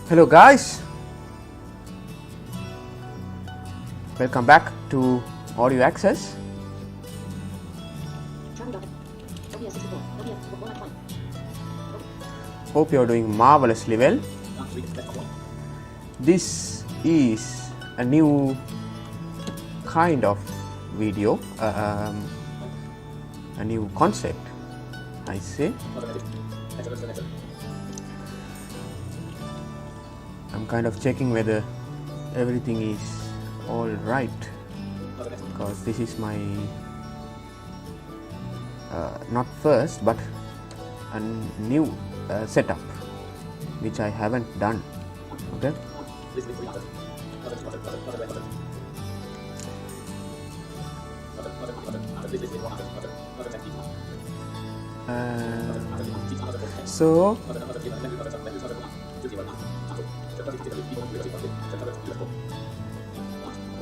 Hello guys, welcome back to Audio Access. Hope you are doing marvelously well. This is a new kind of video, a new concept, I say. I'm kind of checking whether everything is all right, because this is my not first but a new setup which I haven't done. Okay. So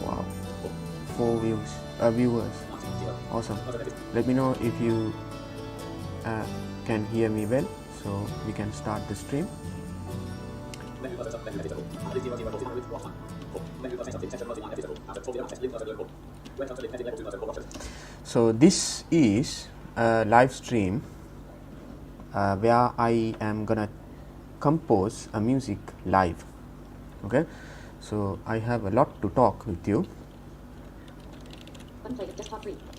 wow, 4 viewers, awesome. Let me know if you can hear me well, so we can start the stream. So this is a live stream where I am gonna compose a music live. Okay, so I have a lot to talk with you.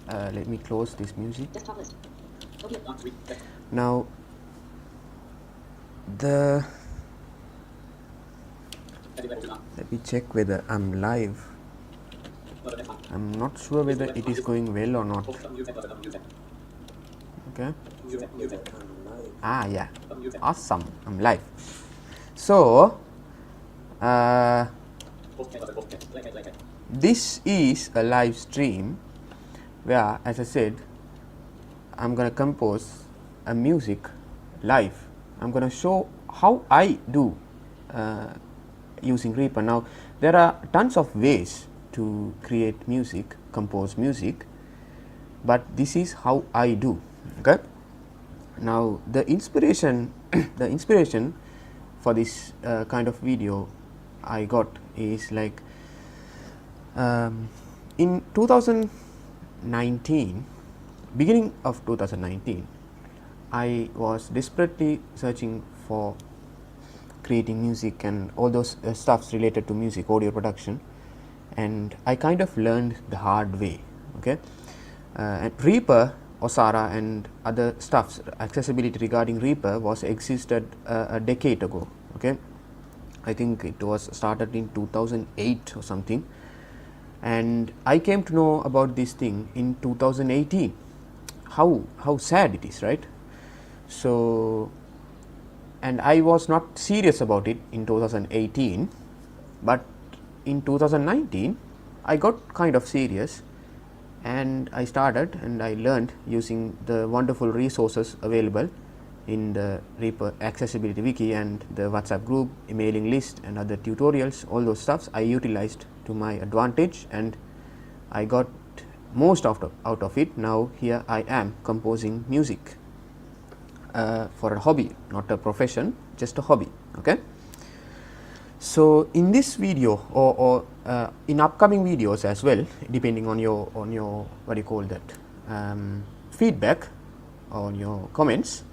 Let me close this music. Now let me check whether I'm live. I'm not sure whether it is going well or not. Okay. Yeah, awesome, I'm live. So this is a live stream where, as I said, I'm gonna compose a music live. I'm gonna show how I do using Reaper. Now there are tons of ways to create music, compose music, but this is how I do. Okay. Now the inspiration for this kind of video I got is like in 2019, beginning of 2019, I was desperately searching for creating music and all those stuffs related to music, audio production, and I kind of learned the hard way. Okay, and Reaper, Osara and other stuffs, accessibility regarding Reaper was existed a decade ago. Okay, I think it was started in 2008 or something, and I came to know about this thing in 2018. How sad it is, right? So, and I was not serious about it in 2018, but in 2019 I got kind of serious, and I started and I learned using the wonderful resources available in the Reaper accessibility wiki and the WhatsApp group, emailing list and other tutorials. All those stuffs I utilized to my advantage, and I got most out of it. Now here I am composing music for a hobby, not a profession, just a hobby. Okay. So in this video or in upcoming videos as well, depending on your what do you call that, feedback, on your comments,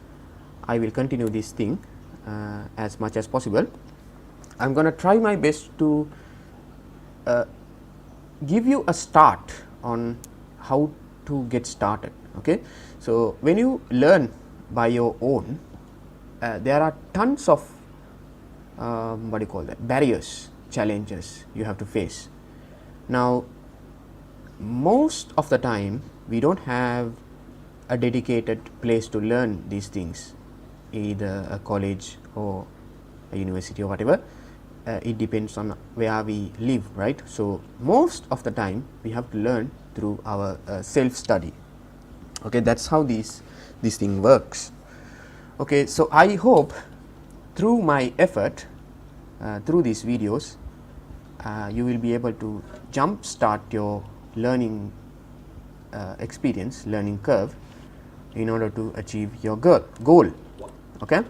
I will continue this thing as much as possible. I'm gonna try my best to give you a start on how to get started. Okay, so when you learn by your own, there are tons of what do you call that, barriers, challenges you have to face. Now most of the time we don't have a dedicated place to learn these things, either a college or a university or whatever. It depends on where we live, right? So most of the time we have to learn through our self study. Okay, that's how this thing works. Okay, so I hope through my effort, through these videos, you will be able to jump start your learning experience, learning curve, in order to achieve your goal. Okay.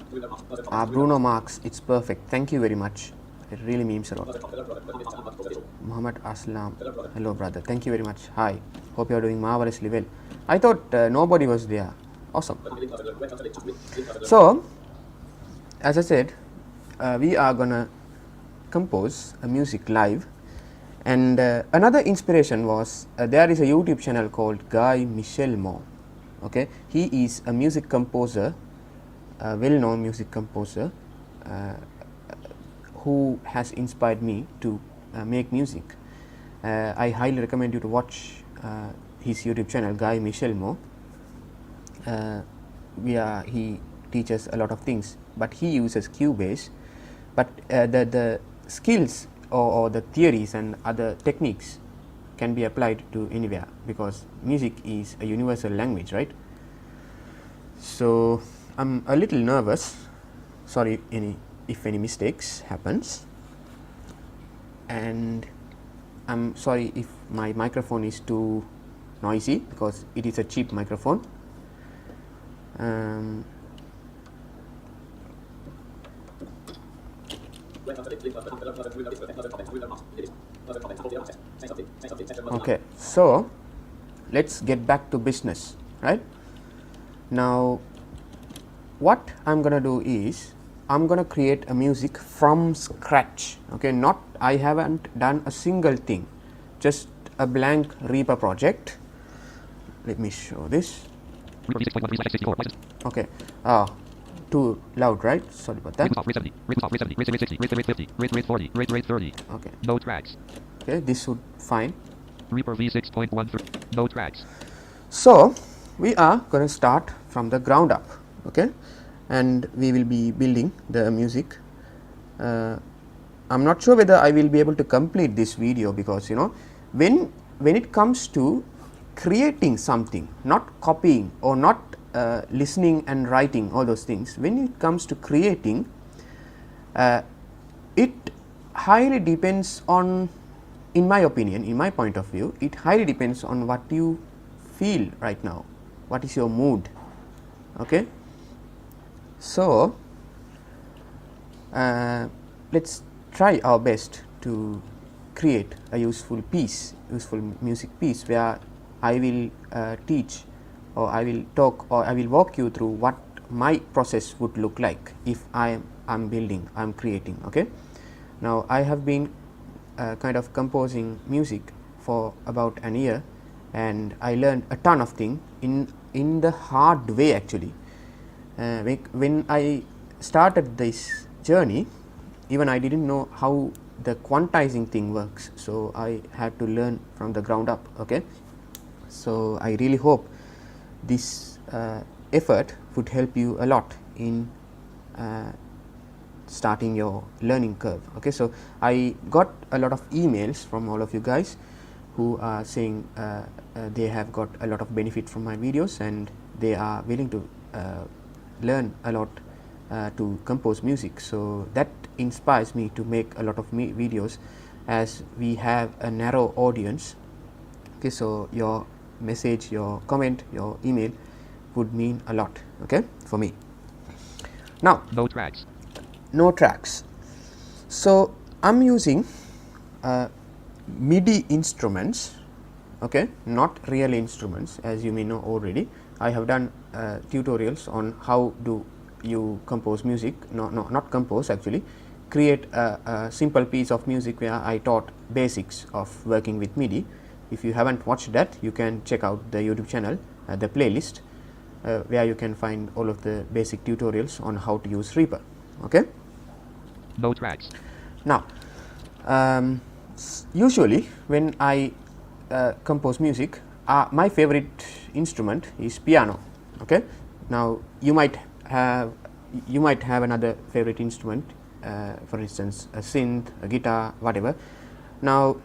Bruno Marx, it's perfect. Thank you very much. It really means a lot. Mohammed Aslam, hello brother. Thank you very much. Hi. Hope you are doing marvelously well. I thought nobody was there. Awesome. So, as I said, we are gonna compose a music live, and another inspiration was there is a YouTube channel called Guy Michelmo. Okay, he is a music composer, a well-known music composer who has inspired me to make music. I highly recommend you to watch his YouTube channel, Guy Michelmo. He teaches a lot of things, but he uses Cubase. But the skills or the theories and other techniques can be applied to anywhere, because music is a universal language, right? So I'm a little nervous. Sorry if any mistakes happens, and I'm sorry if my microphone is too noisy, because it is a cheap microphone. Okay, so let's get back to business, right? Now, what I'm gonna do is I'm gonna create a music from scratch. Okay, I haven't done a single thing, just a blank Reaper project. Let me show this. Okay, too loud, right? Sorry about that. Okay. No tracks. Okay, this would fine. Reaper V6.13. No tracks. So we are going to start from the ground up, okay, and we will be building the music. I'm not sure whether I will be able to complete this video, because when it comes to creating something, not copying or not listening and writing, all those things, when it comes to creating, it highly depends on, in my opinion, in my point of view, it highly depends on what you feel right now, what is your mood. Okay, so let's try our best to create a useful music piece, where I will teach, or I will talk, or I will walk you through what my process would look like if I'm creating. Okay, now I have been kind of composing music for about an year, and I learned a ton of things in the hard way, actually. When I started this journey, even I didn't know how the quantizing thing works, so I had to learn from the ground up. Okay, so I really hope this effort would help you a lot in starting your learning curve. Okay, so I got a lot of emails from all of you guys who are saying they have got a lot of benefit from my videos, and they are willing to learn a lot to compose music. So that inspires me to make a lot of videos, as we have a narrow audience. Okay, so your message, your comment, your email would mean a lot, okay, for me. Now, no tracks. So I'm using MIDI instruments, okay, not real instruments, as you may know already. I have done tutorials on how do you compose music, not compose, actually create a simple piece of music, where I taught basics of working with MIDI. If you haven't watched that, you can check out the YouTube channel, the playlist, where you can find all of the basic tutorials on how to use Reaper. Okay. No tracks. Now, usually when I compose music, my favorite instrument is piano. Okay. Now you might have another favorite instrument, for instance a synth, a guitar, whatever. Now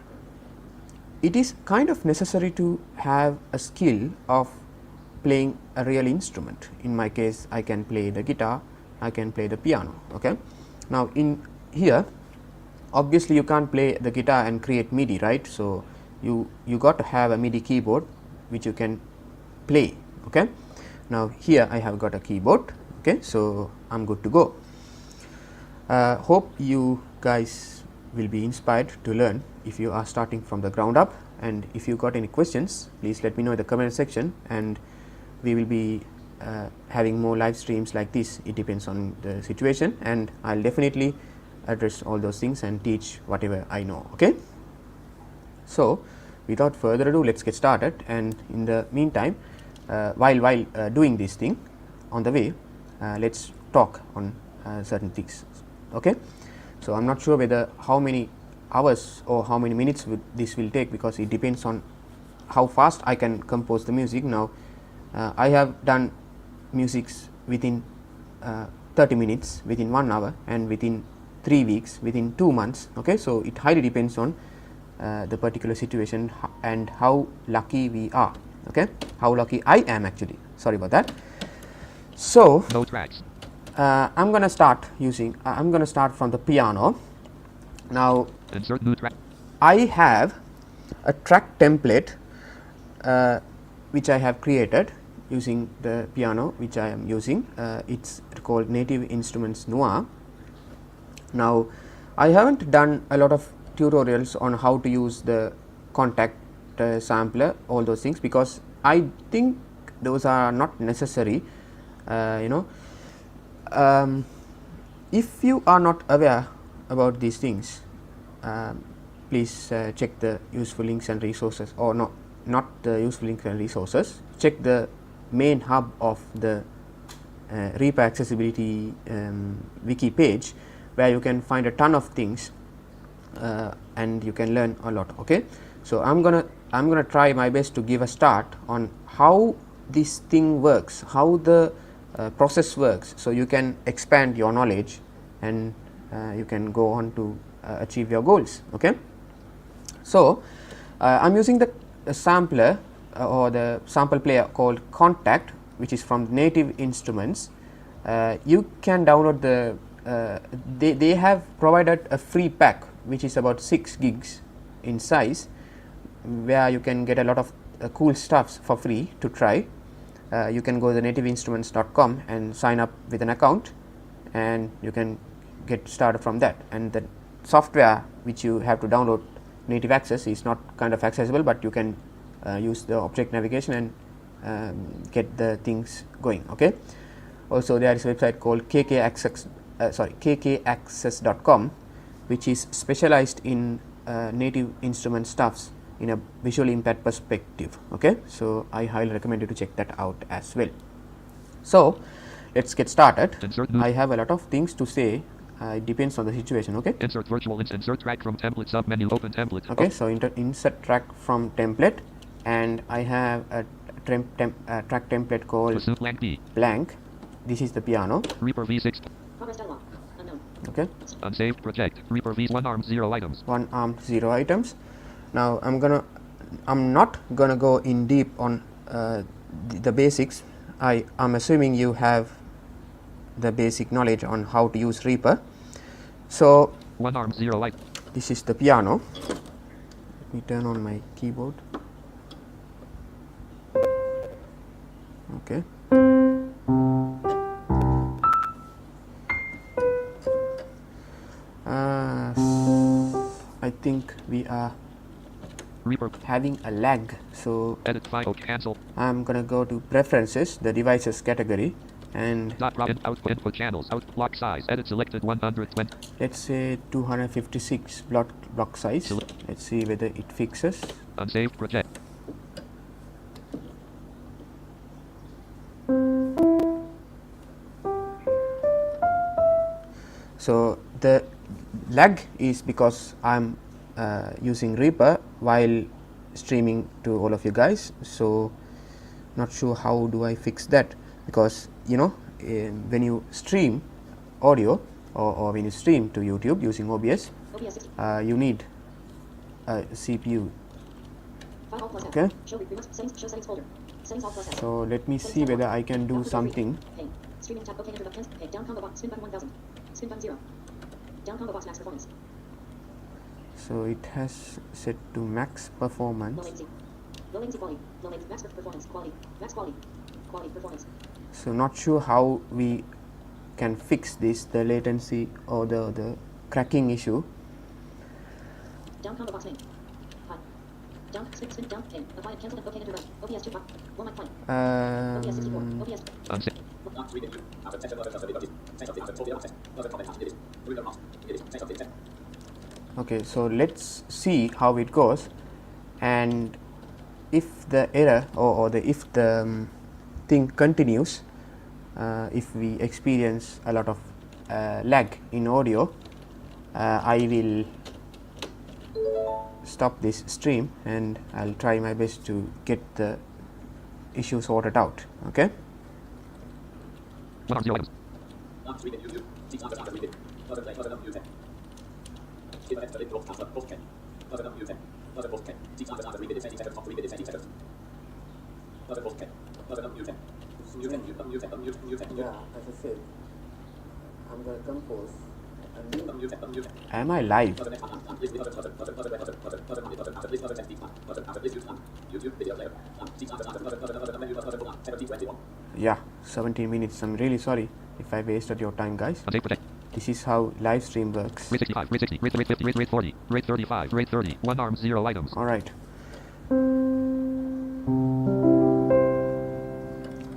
it is kind of necessary to have a skill of playing a real instrument. In my case, I can play the guitar, I can play the piano. Okay. Now in here, obviously you can't play the guitar and create MIDI, right? So you got to have a MIDI keyboard which you can play. Okay. Now here I have got a keyboard. Okay, so I'm good to go. Hope you guys will be inspired to learn if you are starting from the ground up, and if you got any questions, please let me know in the comment section, and we will be having more live streams like this. It depends on the situation, and I'll definitely address all those things and teach whatever I know. Okay, so without further ado, let's get started. And in the meantime, while doing this thing on the way, let's talk on certain things. Okay, so I'm not sure whether how many hours or how many minutes this will take, because it depends on how fast I can compose the music. Now I have done musics within 30 minutes, within 1 hour, and within 3 weeks, within 2 months. Okay, so it highly depends on the particular situation and how lucky we are. Okay, how lucky I am actually. Sorry about that. So No tracks. I'm going to start using. I'm going to start from the piano. Now Insert new track. I have a track template which I have created using the piano which I am using. It's called Native Instruments Noir. Now I haven't done a lot of tutorials on how to use the contact sampler, all those things, because I think those are not necessary. If you are not aware about these things, please check the useful links and resources, or not the useful links and resources. Check the main hub of the repo accessibility wiki page, where you can find a ton of things and you can learn a lot. Okay, so I'm gonna try my best to give a start on how this thing works, how the process works, so you can expand your knowledge and you can go on to achieve your goals. Okay, so I'm using the sampler or the sample player called Contact, which is from Native Instruments. You can download the they have provided a free pack which is about 6 gigs in size, where you can get a lot of cool stuffs for free to try. You can go to nativeinstruments.com and sign up with an account, and you can get started from that. And the software which you have to download, Native Access, is not kind of accessible, but you can use the object navigation and get the things going. Okay, also there is a website called kkAccess.com, which is specialized in Native Instrument stuffs in a visually impaired perspective. Okay, so I highly recommend you to check that out as well. So let's get started. I have a lot of things to say. It depends on the situation. Okay, Insert virtual insert track from template submenu. Open template. Okay, so insert track from template, and I have a track template called Blank B. blank. This is the piano. Reaper V6. Progress dialog. Unknown. Okay, Unsaved project. Reaper V 1 armed 0 items. 1 armed 0 items. Now I'm not gonna go in deep on the basics. I'm assuming you have the basic knowledge on how to use Reaper. So 1 armed 0 light. this is the piano. Let me turn on my keyboard. Okay. I think we are Reaper. having a lag, so Edit file. Cancel. I'm gonna go to preferences, the devices category, and Dot output input channels. Out block size. Edit selected 120. let's say 256 block size. Let's see whether it fixes. Unsaved project. So the lag is because I'm using Reaper while streaming to all of you guys. So not sure how do I fix that, because when you stream audio or when you stream to YouTube using OBS, OBS 60. you need a CPU. File alt plus F. Okay, Show settings. Show settings folder. Settings alt plus F. so let me see whether I can do something. Hey. Streaming tab. Okay. Enter button. Hey. Down combo box. Spin button 1000. Spin button 0. Down combo box max performance. So it has set to max Low performance. latency. Low latency quality. Low latency max performance quality. Max quality. Quality performance. So not sure how we can fix this, the latency or the cracking issue. Down combo box name. Hot. Down spin down name. Apply cancel and OK enter right. OPS 2 box. 1 mic play. OPS 64. OPS. Unset. Okay, so let's see how it goes, and if the error or if the thing continues, if we experience a lot of lag in audio, I will stop this stream and I'll try my best to get the issue sorted out. Okay. 1 0 items. Yeah, as I said, I'm going to compose. Am I live? Yeah, 17 minutes. I'm really sorry if I wasted your time, guys. Untape protect. This is how live stream works. Rate 65, rate 60, rate 50, rate 40, rate 35, rate 30. 1 arm 0 items. All right.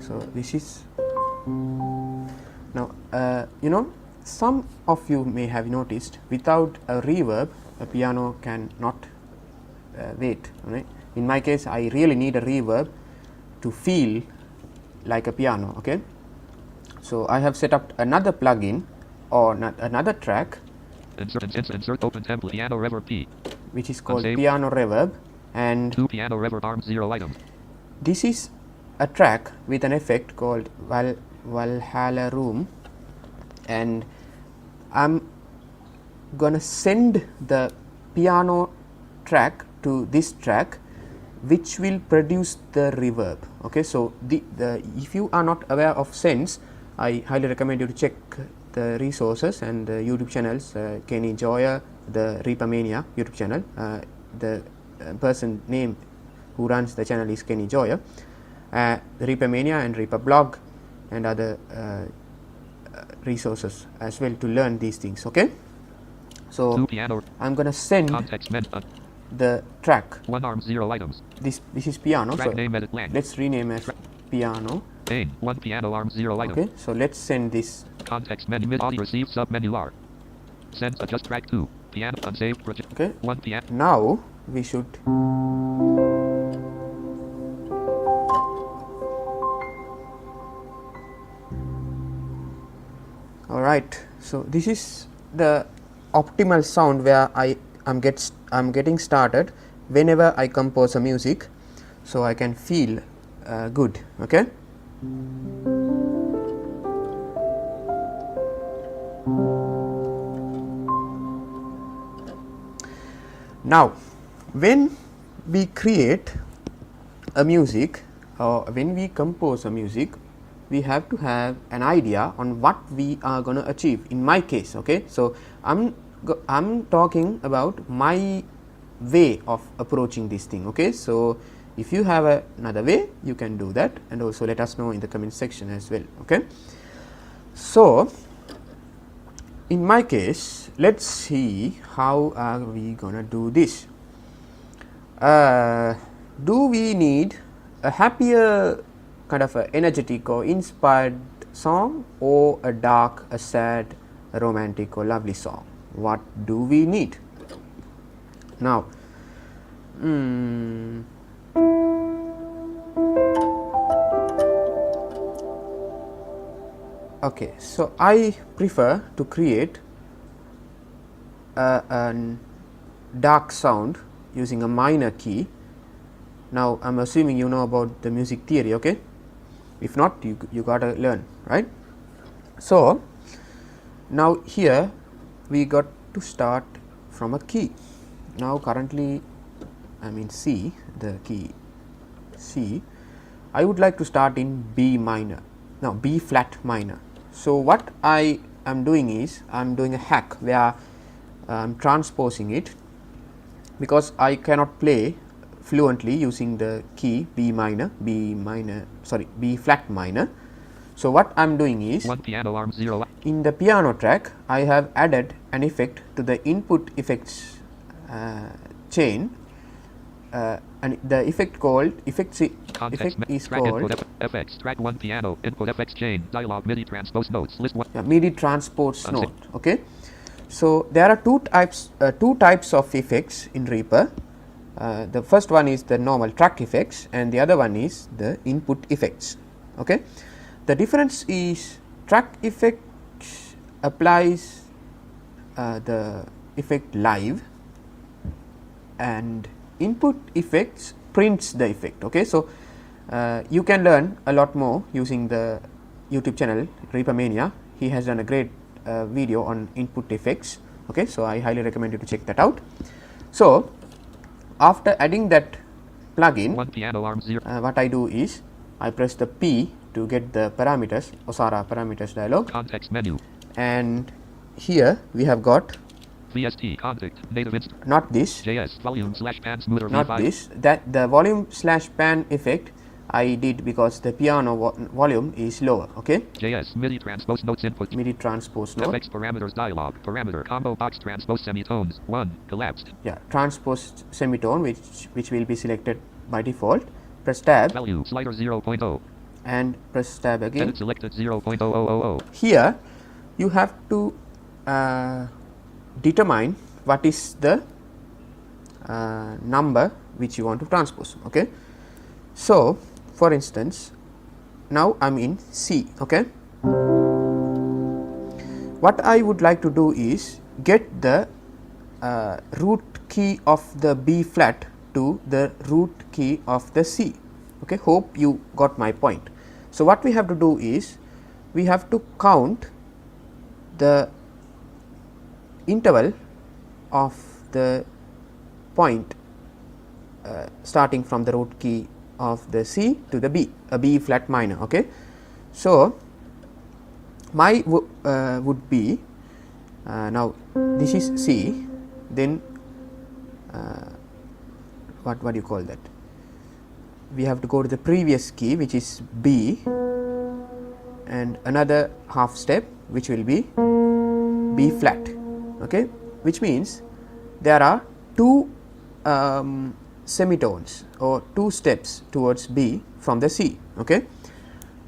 So this is now some of you may have noticed without a reverb a piano cannot wait, right? In my case I really need a reverb to feel like a piano. Okay, so I have set up another plugin or another track Insert open template piano reverb P. which is called Unsaved. piano reverb, and 2 piano reverb arm 0 items. this is a track with an effect called Valhalla Room, and I'm gonna send the piano track to this track which will produce the reverb. Okay, so the if you are not aware of Sense, I highly recommend you to check the resources and the YouTube channels. Kenny Joya, the Reapermania YouTube channel, the person name who runs the channel is Kenny Joya. The Reapermania and Reaper blog and other resources as well to learn these things. Okay, 2 so piano I'm gonna send context meant the track. 1 arm 0 items. This is piano, Track so name edit blank. let's rename as piano. Main 1 piano arm 0 items. Okay, so let's send this. Context menu mid audio receive sub menu lar. Send adjust track 2. Piano unsaved project. Okay, 1 piano. now we should alright, so this is the optimal sound where I'm getting started whenever I compose a music, so I can feel good. Okay, now when we create a music or when we compose a music, we have to have an idea on what we are going to achieve. In my case, okay, so I'm talking about my way of approaching this thing. Okay, so if you have another way, you can do that, and also let us know in the comment section as well. Okay, so in my case, let's see how are we gonna do this. Do we need a happier kind of a energetic or inspired song, or a dark, a sad, a romantic or lovely song? What do we need? Now, okay, so I prefer to create a dark sound using a minor key. Now I'm assuming you know about the music theory. Okay, if not, you gotta learn, right? So now here we got to start from a key. Now currently I'm in C, the key C. I would like to start in B minor, now B flat minor. So what I am doing is I'm doing a hack where I'm transposing it, because I cannot play fluently using the key B flat minor. So what I'm doing is, 1 piano arm 0. in the piano track I have added an effect to the input effects chain, and the effect called effect is track called input FX track 1 piano input FX chain dialog MIDI transpose notes list 1. MIDI transpose note. Okay, so there are two types of effects in Reaper. The first one is the normal track effects and the other one is the input effects. Okay, the difference is track effect applies the effect live and input effects prints the effect. Okay, so you can learn a lot more using the YouTube channel Reaper Mania. He has done a great video on input effects. Okay, so I highly recommend you to check that out. So after adding that plugin, 1 piano arm 0. what I do is I press the P to get the parameters, Osara parameters dialog, Context menu. and here we have got VST contact native not this, JS volume slash pan smoother not V5. this, that the volume slash pan effect I did because the piano volume is lower. Okay, JS MIDI transpose notes input. MIDI transpose note. FX parameters dialog parameter combo box transpose semitones 1 collapsed. Yeah, transpose semitone which will be selected by default. Press tab Value slider 0.0 and press tab again. edit selected 0.0000. Here you have to determine what is the number which you want to transpose. Okay, so for instance now I'm in C. Okay, what I would like to do is get the root key of the B flat to the root key of the C. Okay, hope you got my point. So what we have to do is we have to count the interval of the point starting from the root key of the C to the B, a B flat minor. Okay, so my would be now this is C, then what do you call that? We have to go to the previous key which is B and another half step which will be B flat. Okay, which means there are two semitones or two steps towards B from the C. Okay,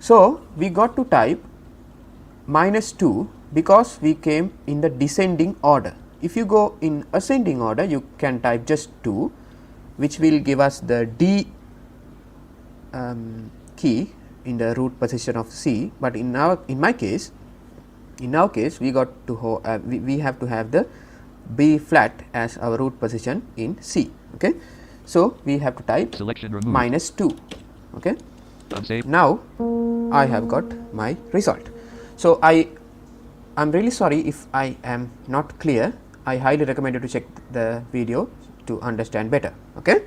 so we got to type -2 because we came in the descending order. If you go in ascending order, you can type just 2, which will give us the D key in the root position of C. But in our case we got to we have to have the B flat as our root position in C. Okay, so we have to type -2. Okay, now I have got my result. So I'm really sorry if I am not clear. I highly recommend you to check the video to understand better. Okay,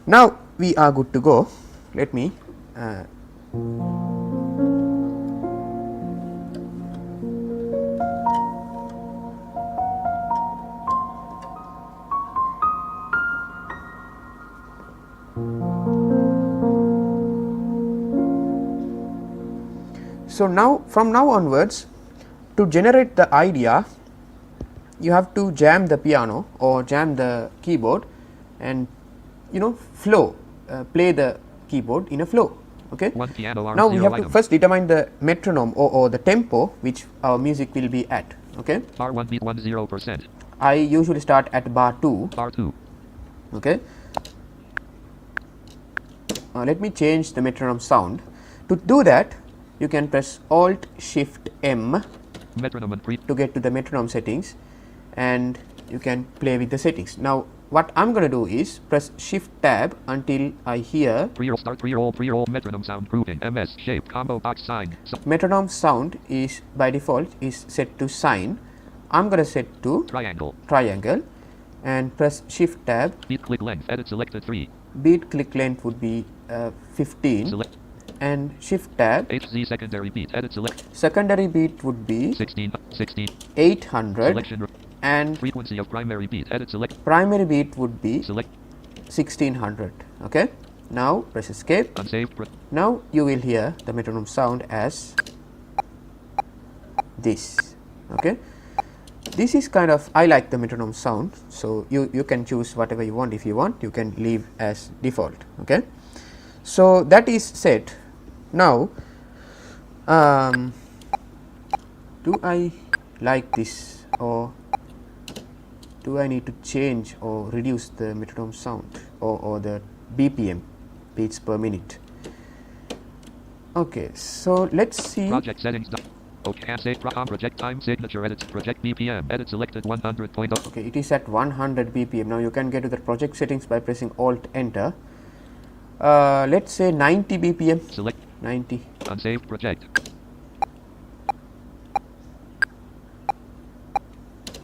now we are good to go. Let me so now from now onwards, to generate the idea you have to jam the piano or jam the keyboard and flow, play the keyboard in a flow. Okay, now we have to first determine the metronome or the tempo which our music will be at. Okay, bar 1 beat 10%. I usually start at bar 2. Bar 2. Okay, let me change the metronome sound. To do that, you can press Alt Shift M to get to the metronome settings, and you can play with the settings. Now what I'm going to do is press Shift Tab until I hear pre-roll metronome sound grouping MS shape combo box sign. Metronome sound is by default is set to sine. I'm going to set to triangle and press Shift Tab. Beat click length edit selected 3. Beat click length would be 15. Select and Shift Tab. HZ secondary beat edit select. Secondary beat would be 16 800. Selection and frequency of primary beat edit select. Primary beat would be select 1600. Okay, now press escape. Unsaved. Now you will hear the metronome sound as this. Okay, this is kind of, I like the metronome sound, so you can choose whatever you want. If you want, you can leave as default. Okay, so that is set. Now do I like this, or do I need to change or reduce the metronome sound or the BPM, beats per minute? Okay, so let's see. Project settings. Okay, save project time signature edits project BPM edit selected 100.0. Okay, it is at 100 BPM. Now you can get to the project settings by pressing Alt Enter. Let's say 90 BPM. Select 90. unsaved project.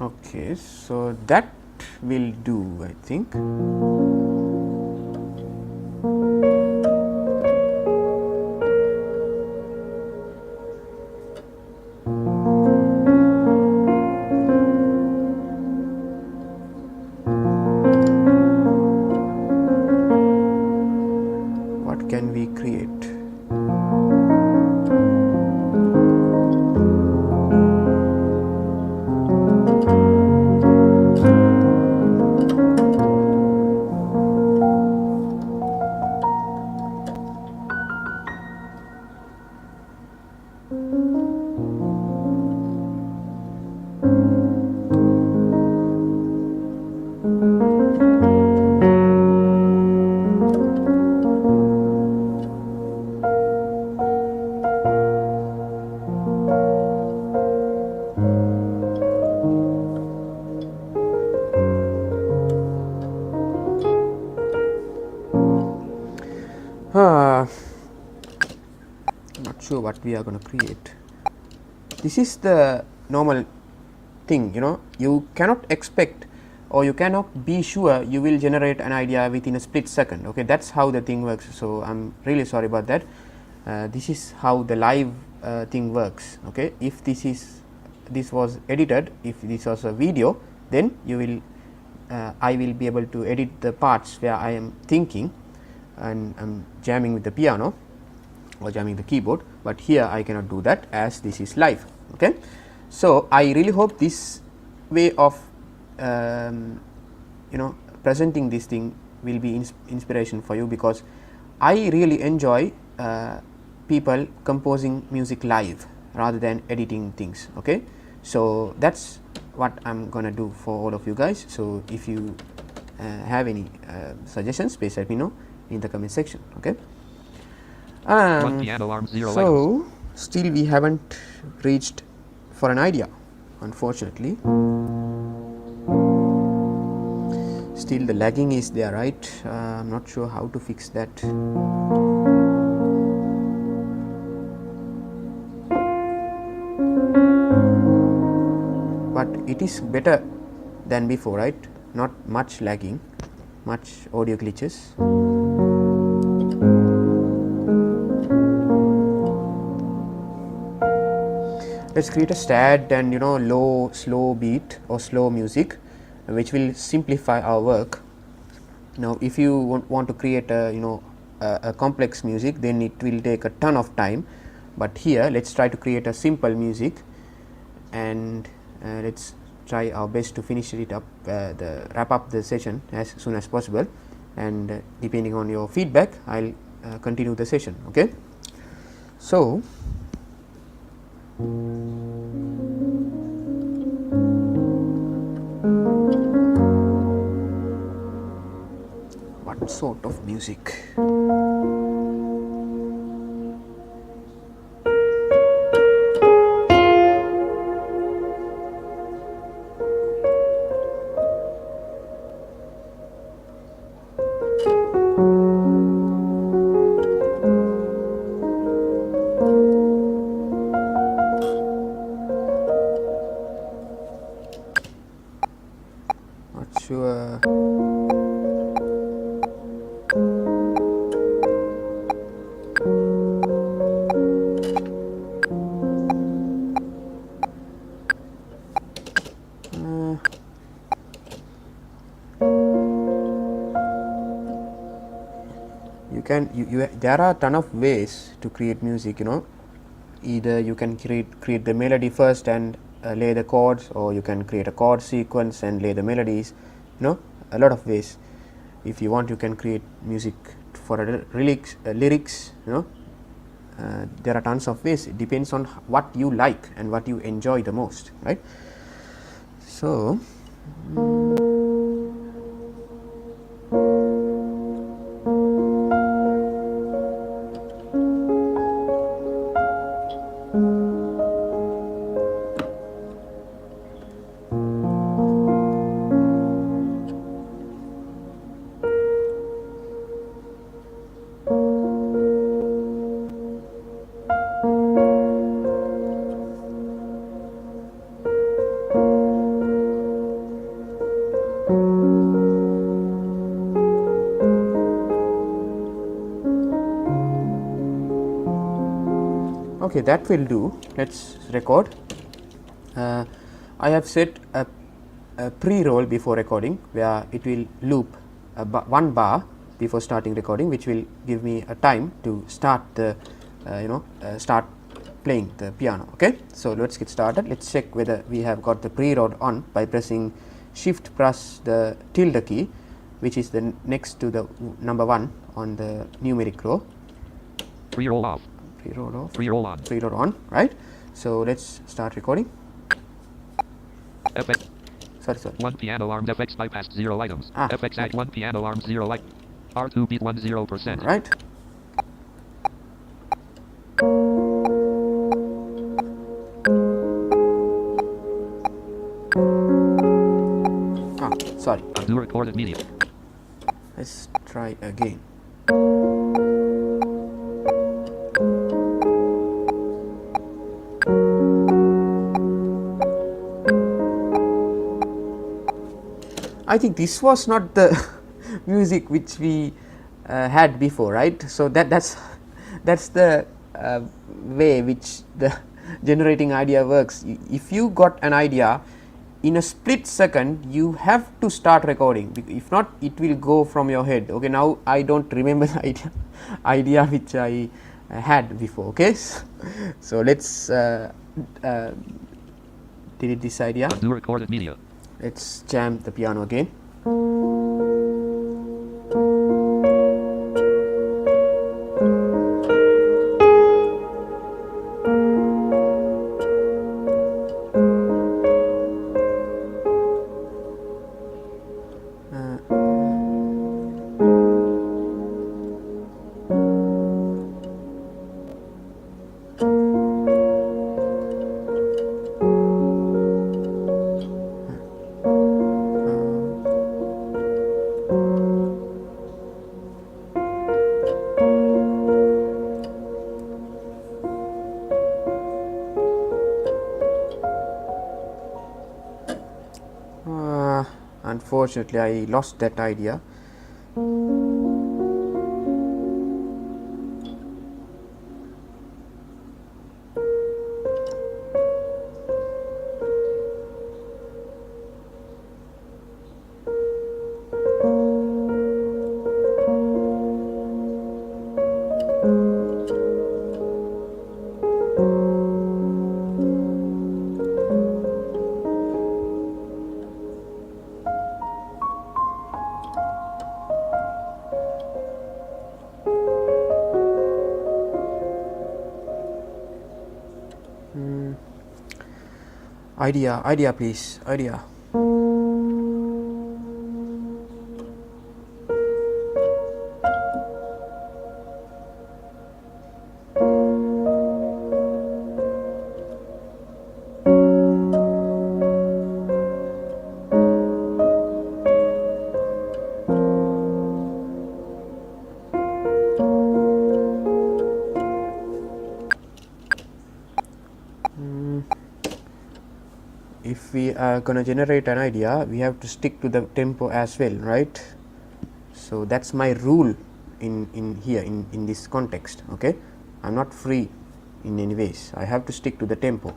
Okay, so that will do, I think. What can we create? Not sure what we are going to create. This is the normal thing, you know, you cannot expect or you cannot be sure you will generate an idea within a split second. Okay, that's how the thing works. So I'm really sorry about that. This is how the live thing works. Okay, if this was edited, if this was a video, then you will I will be able to edit the parts where I am thinking and I'm jamming with the piano or jamming the keyboard, but here I cannot do that as this is live. Okay, so I really hope this way of presenting this thing will be inspiration for you, because I really enjoy people composing music live rather than editing things. Okay, so that's what I'm gonna do for all of you guys. So if you have any suggestions, please let me know in the comment section. Okay, Piano arm 0 so still we haven't reached for an idea, unfortunately. Still the lagging is there, right? I'm not sure how to fix that. But it is better than before, right? Not much lagging, much audio glitches. Let's create a sad and low slow beat or slow music, which will simplify our work. Now if you want to create a complex music, then it will take a ton of time, but here let's try to create a simple music, and let's try our best to finish it up, wrap up the session as soon as possible, and depending on your feedback I'll continue the session. Okay, so what sort of music? Not sure. there are a ton of ways to create music, either you can create the melody first and lay the chords, or you can create a chord sequence and lay the melodies, a lot of ways. If you want, you can create music for lyrics, there are tons of ways. It depends on what you like and what you enjoy the most, right? So okay, that will do. Let's record. I have set a pre-roll before recording, where it will loop one bar before starting recording, which will give me a time to start the start playing the piano. Okay, so let's get started. Let's check whether we have got the pre-roll on by pressing Shift plus the tilde key, which is the next to the number 1 on the numeric row. Pre-roll off. Pre-roll off. Pre-roll on. Pre-roll on, right? So let's start recording. FX. Sorry. 1 piano arms FX bypassed 0 items. FX add 1 piano arms 0 light. R2 beat 10%. Right. Sorry. Undo recorded media. Let's try again. I think this was not the music which we had before, right? So that's the way which the generating idea works. If you got an idea, in a split second you have to start recording. If not, it will go from your head. Okay, now I don't remember the idea which I had before. Okay, so let's delete this idea. Undo recorded media. Let's jam the piano again. Unfortunately, I lost that idea. Idea please, idea. If we are going to generate an idea, we have to stick to the tempo as well, right? So that's my rule in here in this context. Okay, I'm not free in any ways. I have to stick to the tempo.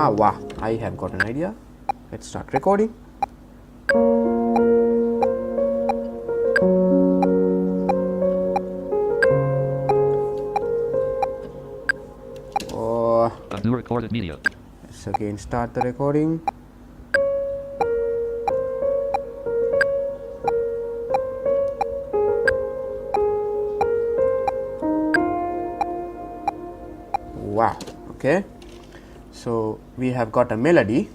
Wow, I have got an idea. Let's start recording. Oh, Undo recorded media. let's again start the recording. Wow, okay, so we have got a melody.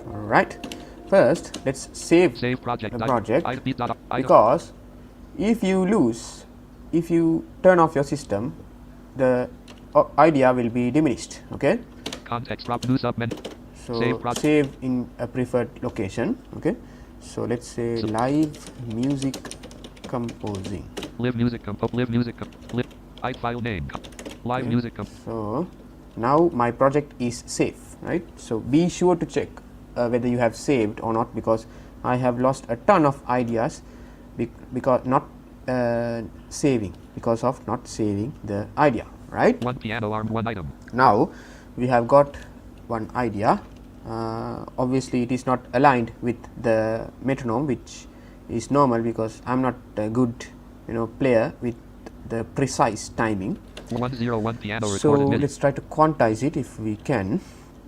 Alright, first let's save Save project. the project, Item. because if you turn off your system, the idea will be diminished. Okay, Context drop new submenu. so Save project. save in a preferred location. Okay, so let's say So- live music composing. Live music. Live music. Live. File name. Live Okay. music. So now my project is safe, right? So be sure to check whether you have saved or not, because I have lost a ton of ideas because of not saving the idea, right? One piano arm. One item. Now we have got one idea. Obviously it is not aligned with the metronome, which is normal because I'm not a good player with the precise timing. 101 piano So recorded MIDI. let's try to quantize it if we can,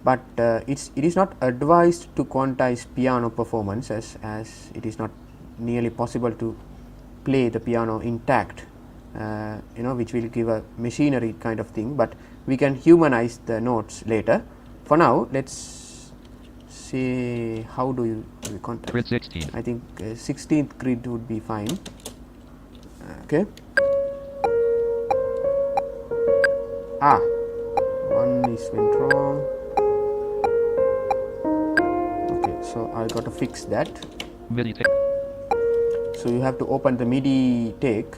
but it is not advised to quantize piano performance, as it is not nearly possible to play the piano intact, which will give a machinery kind of thing, but we can humanize the notes later. For now, let's see how do you quantize. Grid 16. I think 16th grid would be fine. Okay. One is went wrong. Okay, so I got to fix that. MIDI take. So you have to open the MIDI take.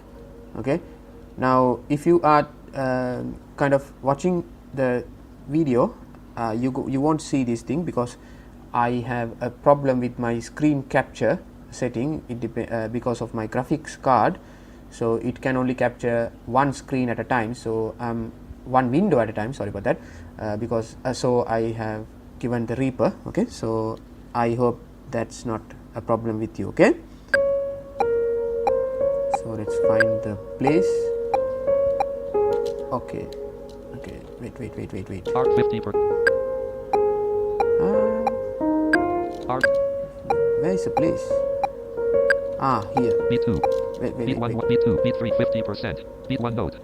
Okay, now if you are kind of watching the video, you won't see this thing because I have a problem with my screen capture setting. Because of my graphics card, so it can only capture one screen at a time, so one window at a time, sorry about that, because so I have given the Reaper. Okay, so I hope that's not a problem with you. Okay, so let's find the place. Okay, wait. Art 50%. Art. Where is the place? Here. Beat 2. Wait. Beat 1. Beat 2. Beat 3. 50%. Beat 1 note.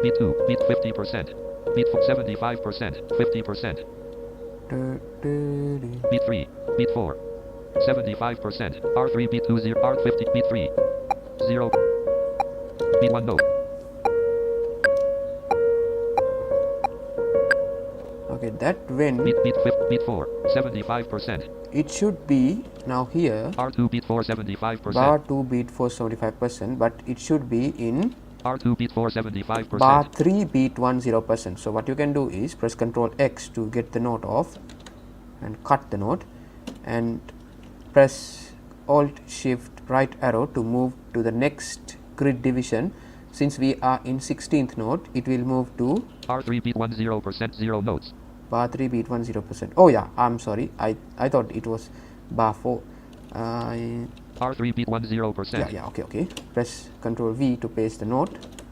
Beat 2. Beat 50%. Beat 75%. 50%. Beat 3. Beat 4. 75%. R3. Beat 2. 0. R50. Beat 3. 0. Beat 1 note. Okay, that when Beat 4. 75%. it should be now here. R2 beat 4. 75%. Bar 2 beat for 75%, but it should be in R2 beat 4. 75%. bar 3 beat 10%. So what you can do is press Ctrl X to get the note off and cut the note, and press Alt Shift right arrow to move to the next grid division. Since we are in 16th note, it will move to R3 beat 10%. 0 notes. bar 3 beat 10%. Oh yeah, I'm sorry, I thought it was bar 4. R3 beat 10%. Yeah, okay. Press Ctrl V to paste the note,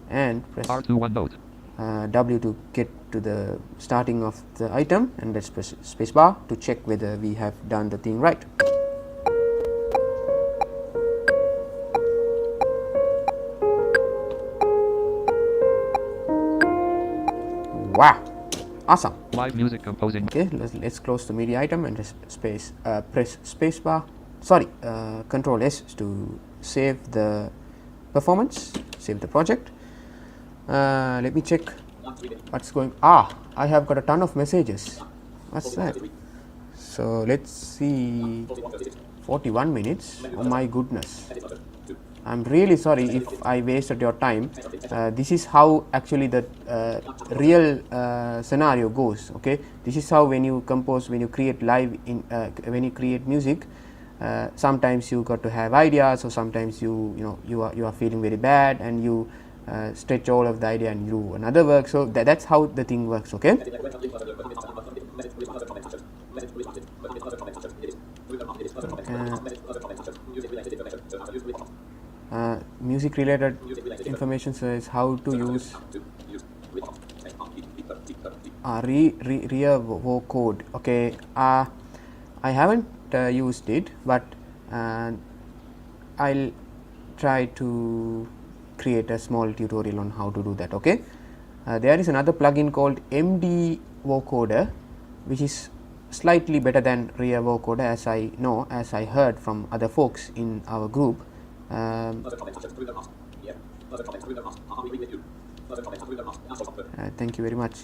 and press R2 1 note. W to get to the starting of the item, and let's press spacebar to check whether we have done the thing right. Wow, awesome. Live music composing. Okay, let's close the MIDI item and just press spacebar. Sorry, Control S to save the performance, save the project. Let me check what's going. I have got a ton of messages. What's that? So let's see. 41 minutes. Oh my goodness. I'm really sorry if I wasted your time. This is how actually the real scenario goes. Okay, this is how when you compose, when you create live in when you create music, sometimes you got to have ideas, or sometimes you are feeling very bad and you stretch all of the idea and do another work. So that's how the thing works. Okay. Music related information says how to use reverb code. Okay, I haven't used it, but I'll try to create a small tutorial on how to do that. Okay, there is another plugin called MIDI vocoder, which is slightly better than rear vocoder, as I know, as I heard from other folks in our group. Thank you very much.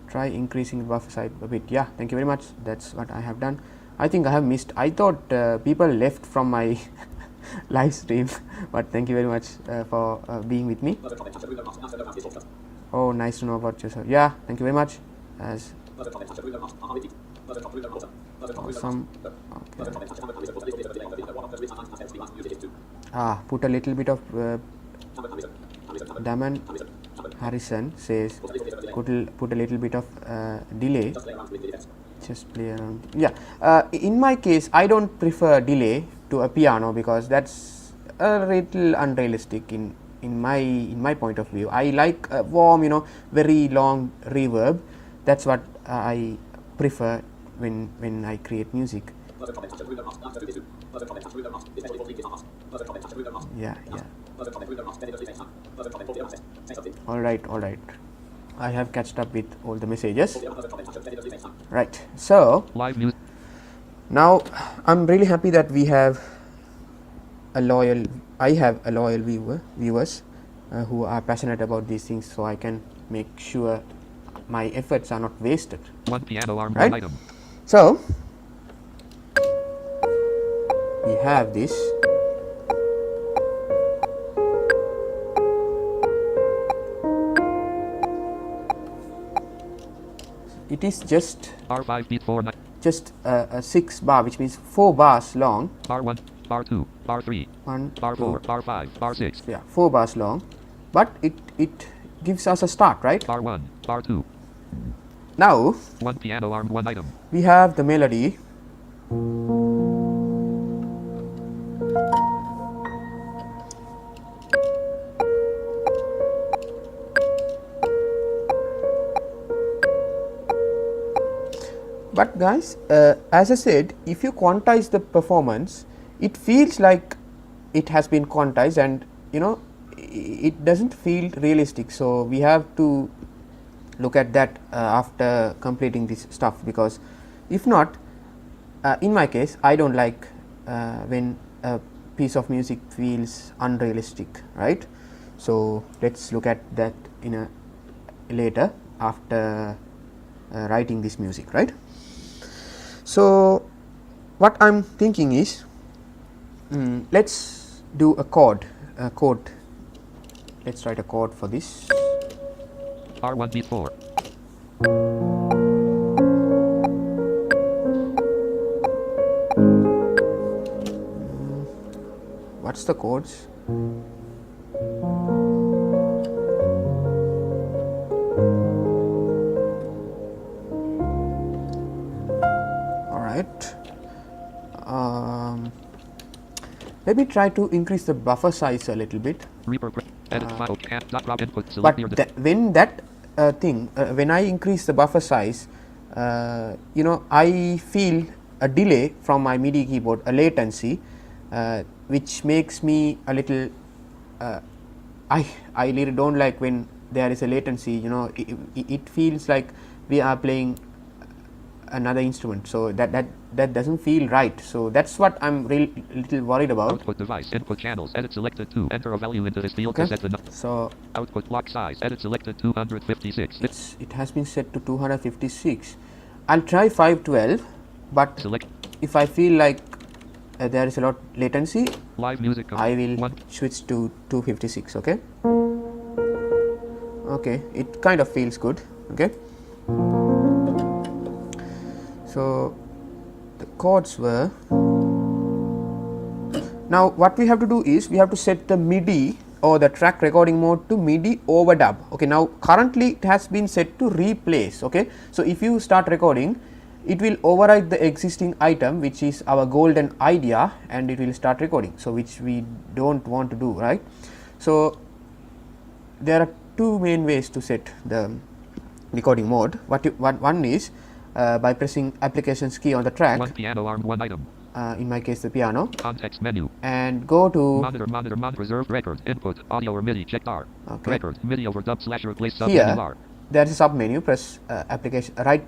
Try increasing the buffer size a bit. Yeah, thank you very much. That's what I have done. I think I have missed. I thought people left from my live stream, but thank you very much for being with me. Oh, nice to know about yourself. Yeah, thank you very much. As awesome. Okay. Put a little bit of Daman Harrison says put a little bit of delay. Just play around. Yeah. In my case, I don't prefer delay to a piano because that's a little unrealistic in my point of view. I like a warm, very long reverb. That's what I prefer when I create music. Yeah. All right. I have catched up with all the messages. Right. So now I'm really happy that I have a loyal viewers who are passionate about these things, so I can make sure my efforts are not wasted. One piano arm, right? one item. So we have this. It is just R5 beat 4 just a 6 bar, which means 4 bars long. Bar 1, bar 2, bar 3, 1, bar 2, 4, bar 5, bar 6. Yeah, 4 bars long, but it gives us a start, right? Bar 1, bar 2. Now one piano arm, one item. We have the melody. But guys, as I said, if you quantize the performance, it feels like it has been quantized, and it doesn't feel realistic. So we have to look at that after completing this stuff, because if not, in my case, I don't like when a piece of music feels unrealistic, right? So let's look at that in a later after writing this music, right? So what I'm thinking is, let's do a chord. Let's write a chord for this. R1 beat 4. What's the chords? All right. Let me try to increase the buffer size a little bit. Edit file, drop input, But when when I increase the buffer size, I feel a delay from my MIDI keyboard, a latency, which makes me a little. I really don't like when there is a latency. It feels like we are playing another instrument, so that doesn't feel right. So that's what I'm little worried about. Output device, input channels, edit selected 2, enter a value into this field. Okay. So output block size, edit selected 256. It has been set to 256. I'll try 512, but if I feel like there is a lot latency, live music, I will switch to 256. Okay. Okay, it kind of feels good. Okay. So the chords were. Now what we have to do is we have to set the MIDI or the track recording mode to MIDI overdub. Okay, now currently it has been set to replace. Okay, so if you start recording, it will override the existing item, which is our golden idea, and it will start recording, so which we don't want to do, right? So there are two main ways to set the recording mode. One is by pressing applications key on the track, One piano arm, one item. in my case the piano, Context menu. and go to Monitor, reserved record, input, audio or MIDI, checked R. Okay. Record, MIDI overdub / replace sub here. menu R. There is a sub menu. Press application right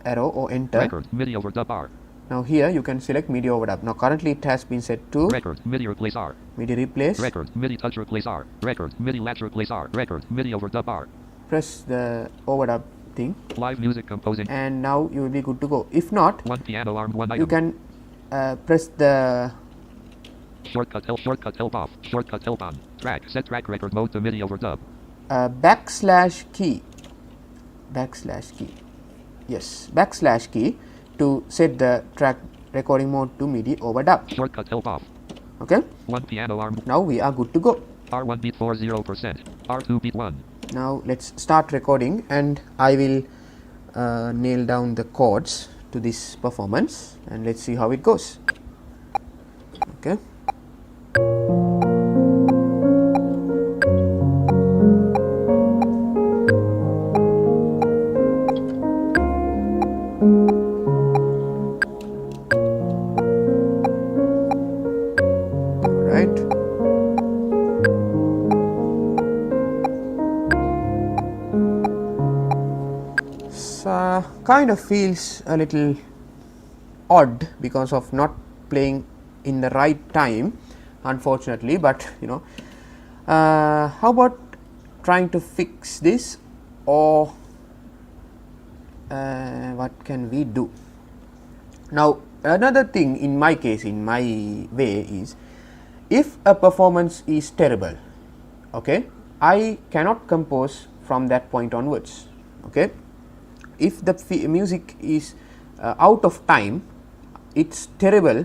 arrow or enter. Record, MIDI overdub R. Now here you can select MIDI overdub. Now currently it has been set to Record, MIDI replace R. MIDI replace. Record, MIDI touch replace R. Record, MIDI latch replace R. Record, MIDI overdub R. Press the overdub thing, Live music composing. and now you will be good to go. If not, One piano arm, one item. you can press the Shortcut help off. Shortcut help on. Track, set track record mode to MIDI overdub. backslash key. Yes, backslash key to set the track recording mode to MIDI overdub. Shortcut help off. Okay, One piano arm. now we are good to go. R1 beat 40%. R2 beat 1. Now let's start recording, and I will nail down the chords to this performance, and let's see how it goes. Okay. Alright. Kind of feels a little odd because of not playing in the right time, unfortunately, but you know, how about trying to fix this, or what can we do? Now another thing in my case, in my way, is if a performance is terrible, okay, I cannot compose from that point onwards. Okay, if the music is out of time, it's terrible.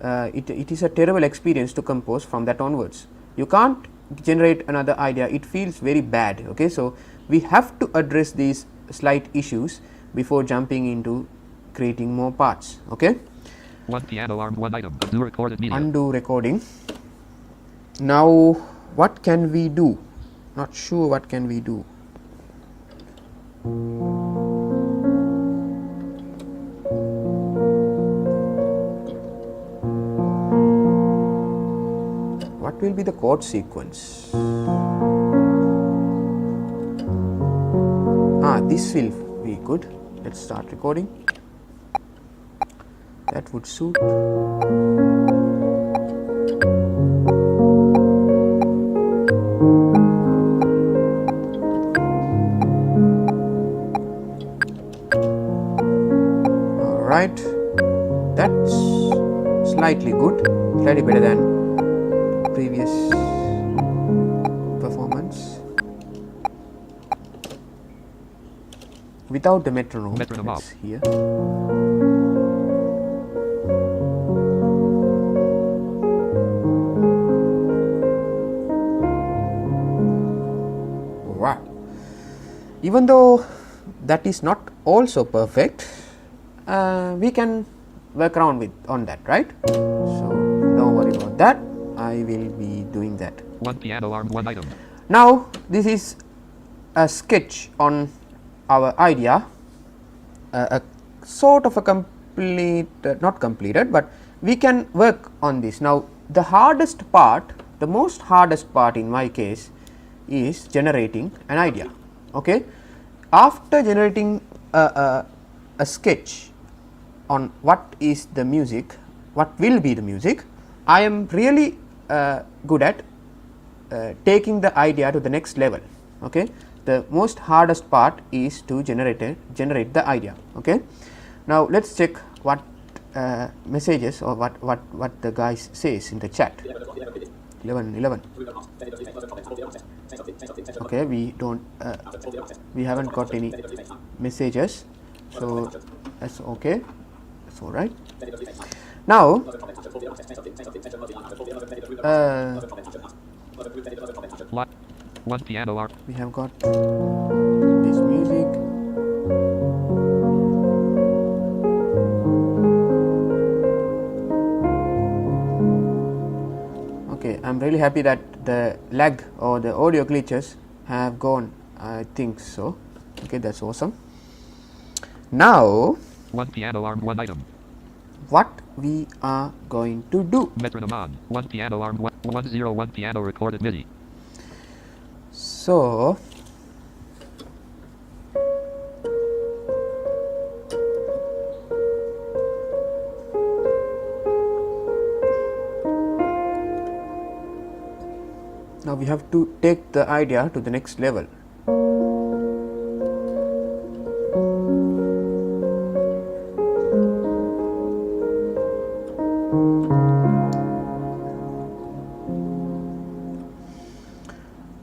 It is a terrible experience to compose from that onwards. You can't generate another idea. It feels very bad. Okay, so we have to address these slight issues before jumping into creating more parts. Okay. One piano arm, one item. Undo recorded media. Undo recording. Now what can we do? Not sure what can we do. What will be the chord sequence? This will be good. Let's start recording. That would suit. Alright, that's slightly good, slightly better than previous performance. Without the metronome, Off. Here. Wow. Even though that is not also perfect, we can work around on that, right? So don't worry about that. I will be doing that. One piano arm, one item. Now this is a sketch on our idea, a sort of a complete, not completed, but we can work on this. Now the hardest part, the most hardest part in my case, is generating an idea. Okay, after generating a sketch on what is the music, what will be the music, I am really good at taking the idea to the next level. Okay, the most hardest part is to generate the idea. Okay, now let's check what messages or what the guys says in the chat. 11. Okay, we haven't got any messages, so that's okay. 4, right? Now, One piano arm. we have got this music. Okay, I'm really happy that the lag or the audio glitches have gone. I think so. Okay, that's awesome. Now, One piano arm, one item. what we are going to do? Metronome on. One piano arm, 101 piano recorded MIDI. So, now we have to take the idea to the next level.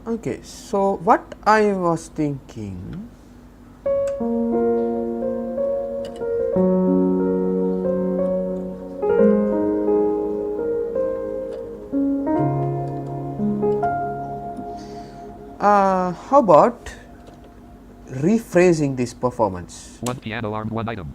Okay, so what I was thinking, how about rephrasing this performance? One piano arm, one item.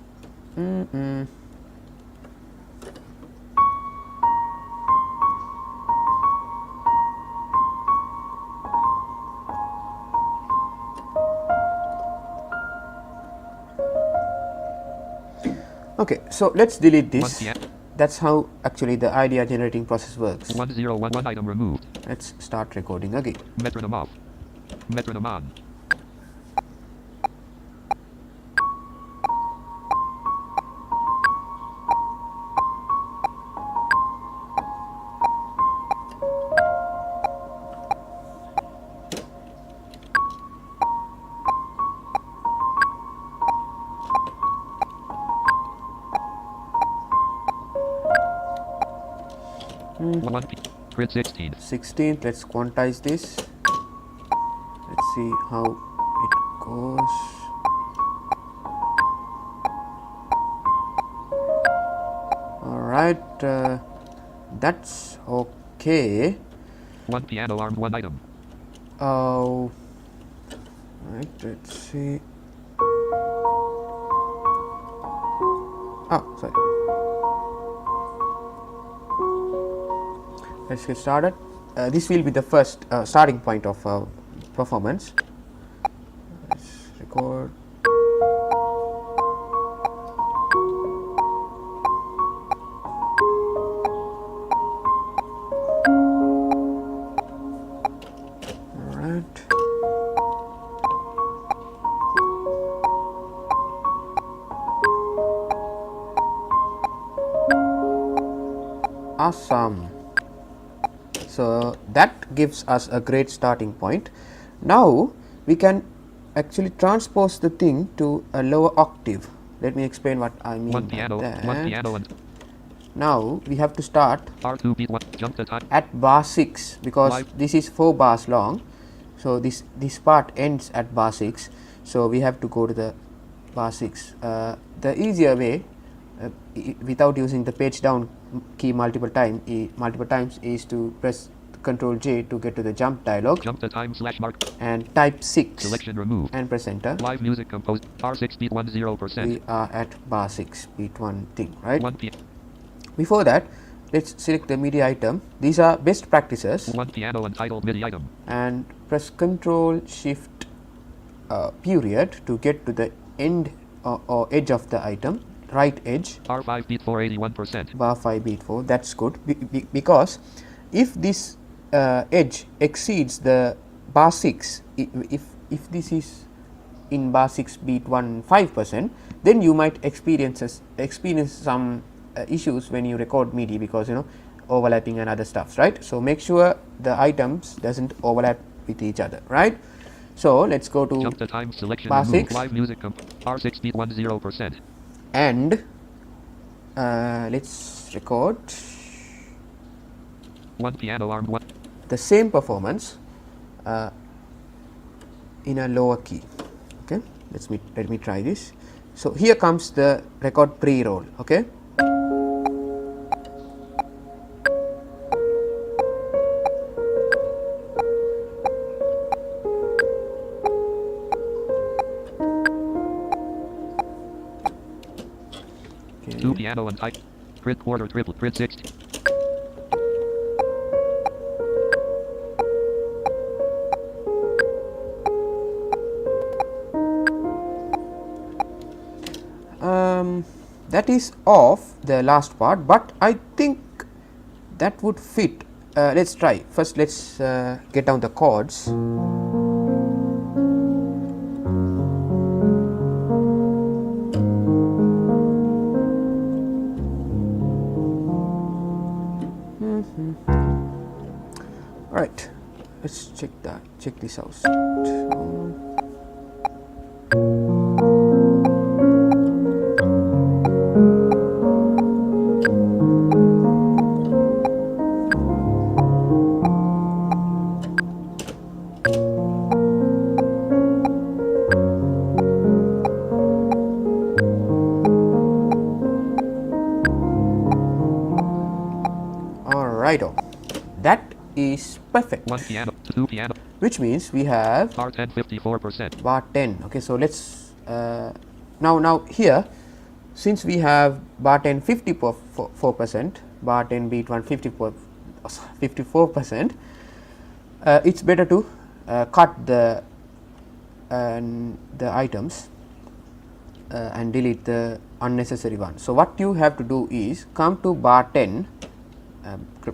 Okay, so let's delete One this. piano. That's how actually the idea generating process works. 101, one item removed. Let's start recording again. Metronome off. Metronome on. Grid 16. 16th, let's quantize this. Let's see how it goes. Alright, that's okay. One piano arm, one item. Oh, right, let's see. Oh, sorry. Let's get started. This will be the first starting point of performance. Let's record. Alright. Awesome. So that gives us a great starting point. Now we can actually transpose the thing to a lower octave. Let me explain what I mean One by piano. that. One piano and Now we have to start R2 beat 1. Jump the time. at bar 6 because Live. this is 4 bars long. So this part ends at bar 6. So we have to go to the bar 6. The easier way, without using the page down key multiple times, is to press Ctrl J to get to the jump dialog. Jump the time /mark. And type 6 Selection removed. and press enter. Live music composed. R6 beat 10%. We are at bar 6, beat 1 thing, right? One piano. Before that, let's select the MIDI item. These are best practices. One piano untitled MIDI item. And press Ctrl Shift period to get to the end or edge of the item, right edge. R5 beat 481%. Bar 5 beat 4. That's good because if this edge exceeds the bar 6, if this is in bar 6 beat 5%, then you might experience some issues when you record MIDI because overlapping and other stuffs, right? So make sure the items doesn't overlap with each other, right? So let's go to Jump the time selection bar removed. 6 Live music R6 beat 10%. and let's record One piano arm. One. the same performance in a lower key. Okay, let me try this. So here comes the record pre-roll. Okay. Two piano and type. Grid quarter triple. Grid 6. That is off the last part, but I think that would fit. Let's try. First, let's get down the chords. Right, let's check that. Check this out. Alrighto, that is perfect. One piano, two piano. Which means we have Bar 10, 54%. bar 10. Okay, so let's now here, since we have bar 10 54%, bar 10 beat 1 54%, it's better to cut the items and delete the unnecessary one. So what you have to do is come to bar 10,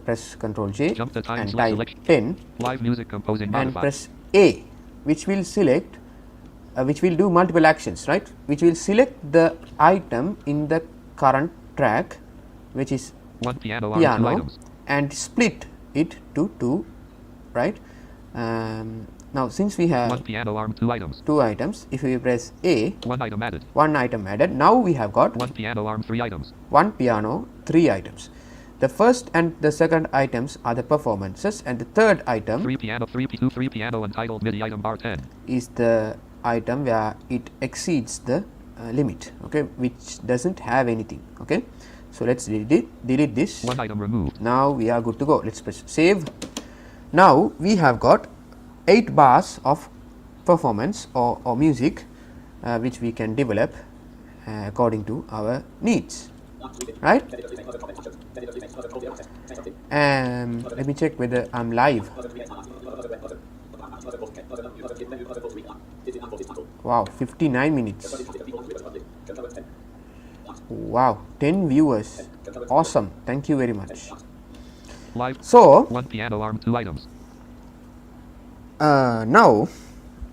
press Ctrl J Jump the time and select type selection. 10 Live music composing and modified. press A, which will select, which will do multiple actions, right? Which will select the item in the current track, which is One piano, arm, two piano, items. and split it to 2, right? Now since we have One piano, arm, two items. 2 items, if we press A, One item added. 1 item added. Now we have got One piano, arm, three items. 1 piano, 3 items. The first and the second items are the performances, and the third item Three piano, three piano, untitled MIDI item bar 10. is the item where it exceeds the limit, okay, which doesn't have anything. Okay, so let's delete this. One item removed. Now we are good to go. Let's press save. Now we have got 8 bars of performance or music, which we can develop according to our needs, right? Let me check whether I'm live. Wow, 59 minutes. Wow, 10 viewers. Awesome. Thank you very much. Live. So One piano, arm, two items. now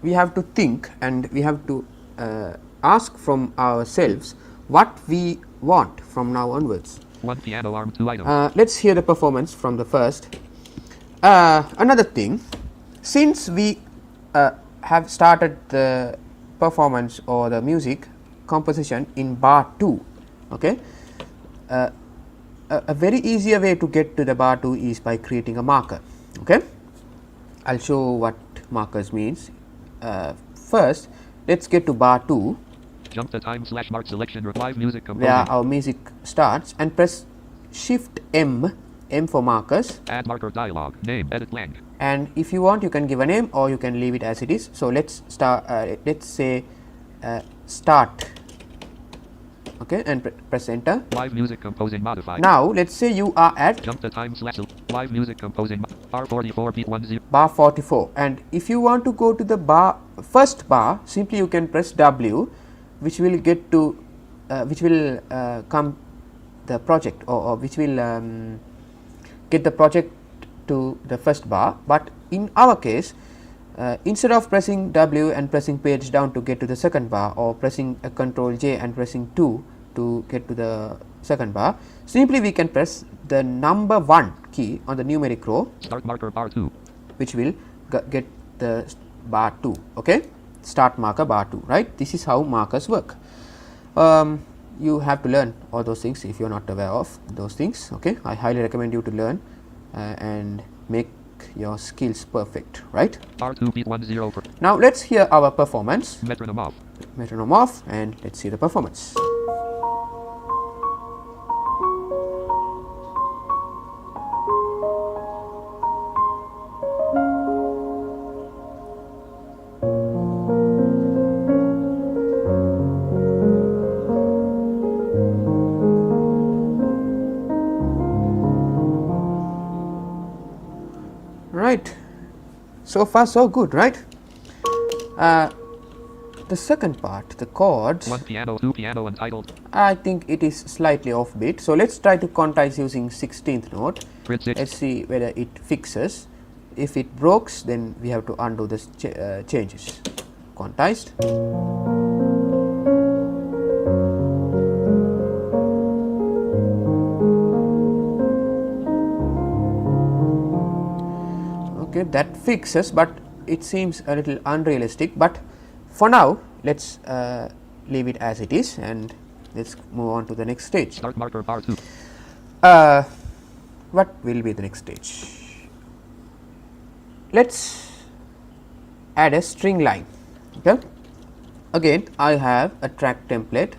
we have to think and we have to ask from ourselves what we want from now onwards. One piano, arm, two items. Let's hear the performance from the first. Another thing, since we have started the performance or the music composition in bar 2, okay, a very easier way to get to the bar 2 is by creating a marker. Okay, I'll show what markers means. First, let's get to bar 2, Jump the time / mark selection. Live music composing. where our music starts, and press Shift M for markers. Add marker dialog. Name. Edit lang. And if you want, you can give a name or you can leave it as it is. So let's start. Let's say start. Okay, and press enter. Live music composing modified. Now let's say you are at Jump the time / live music composing R44 beat 10. bar 44, and if you want to go to the first bar, simply you can press W, which will get to which will come the project or which will get the project to the first bar. But in our case, instead of pressing W and pressing page down to get to the second bar, or pressing a Ctrl J and pressing 2 to get to the second bar, simply we can press the number 1 key on the numeric row, Start marker bar 2. which will get the bar 2. Okay, start marker bar 2, right? This is how markers work. You have to learn all those things if you are not aware of those things. Okay, I highly recommend you to learn and make your skills perfect, right? R2 beat 10 per Now let's hear our performance. metronome off. Metronome off, and let's see the performance. Right, so far so good, right? The second part, the chords, 1 piano, 2 piano untitled. I think it is slightly offbeat. So let's try to quantize using 16th note. Grid 6. Let's see whether it fixes. If it breaks, then we have to undo the changes. Quantized. Okay, that fixes, but it seems a little unrealistic. But for now, let's leave it as it is, and let's move on to the next stage. Start marker bar 2. What will be the next stage? Let's add a string line. Okay. Again, I have a track template.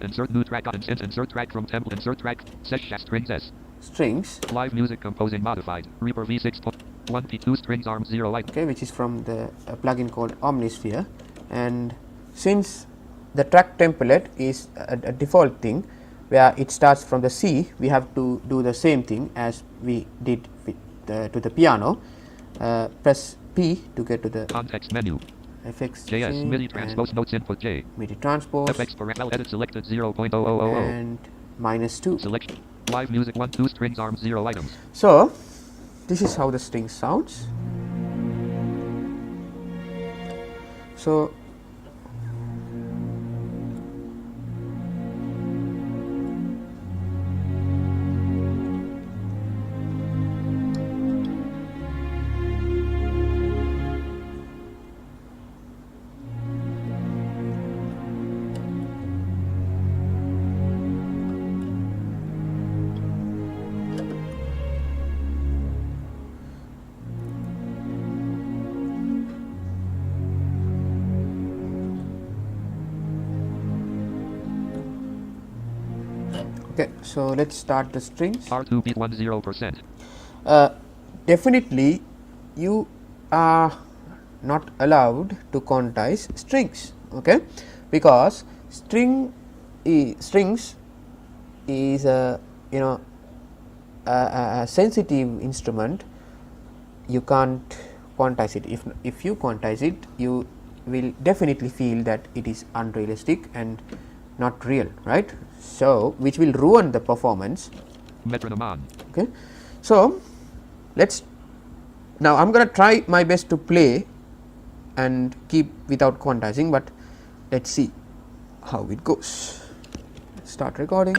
Insert new track. Insert track from template. Insert track. Session strings S. Strings. Live music composing modified. Reaper V6. 1P2 strings arm 0 light. Okay, which is from the plugin called Omnisphere. And since the track template is a default thing where it starts from the C, we have to do the same thing as we did with to the piano. Press P to get to the context menu. FX JS MIDI transpose notes input J. MIDI transpose. FX parental edit selected 0.0000. And -2. Select live music 1-2 strings arm 0 items. So this is how the string sounds. So okay, so let's start the strings. R2 beat 10%. Definitely you are not allowed to quantize strings, okay, because strings is a a sensitive instrument. You can't quantize it. If you quantize it, you will definitely feel that it is unrealistic and not real, right? So which will ruin the performance. Metronome on. Okay, so let's now I'm going to try my best to play and keep without quantizing, but let's see how it goes. Start recording.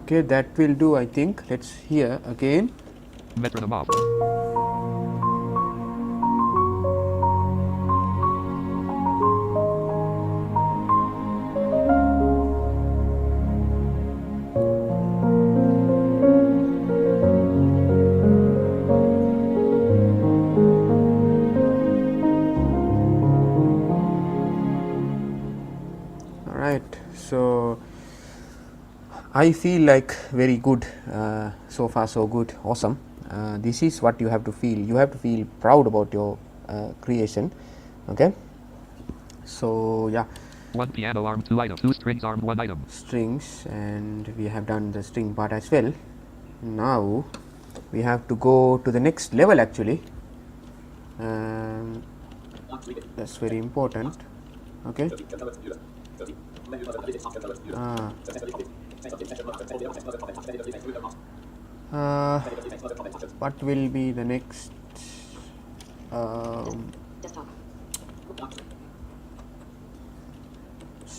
Okay, that will do, I think. Let's hear again. Metronome off. All right, so I feel like very good, so far so good, awesome. This is what you have to feel. You have to feel proud about your creation. Okay, so yeah, 1 piano arm 2 item, 2 strings arm 1 item. strings, and we have done the string part as well. Now we have to go to the next level actually. That's very important. Okay. What will be the next? Desktop.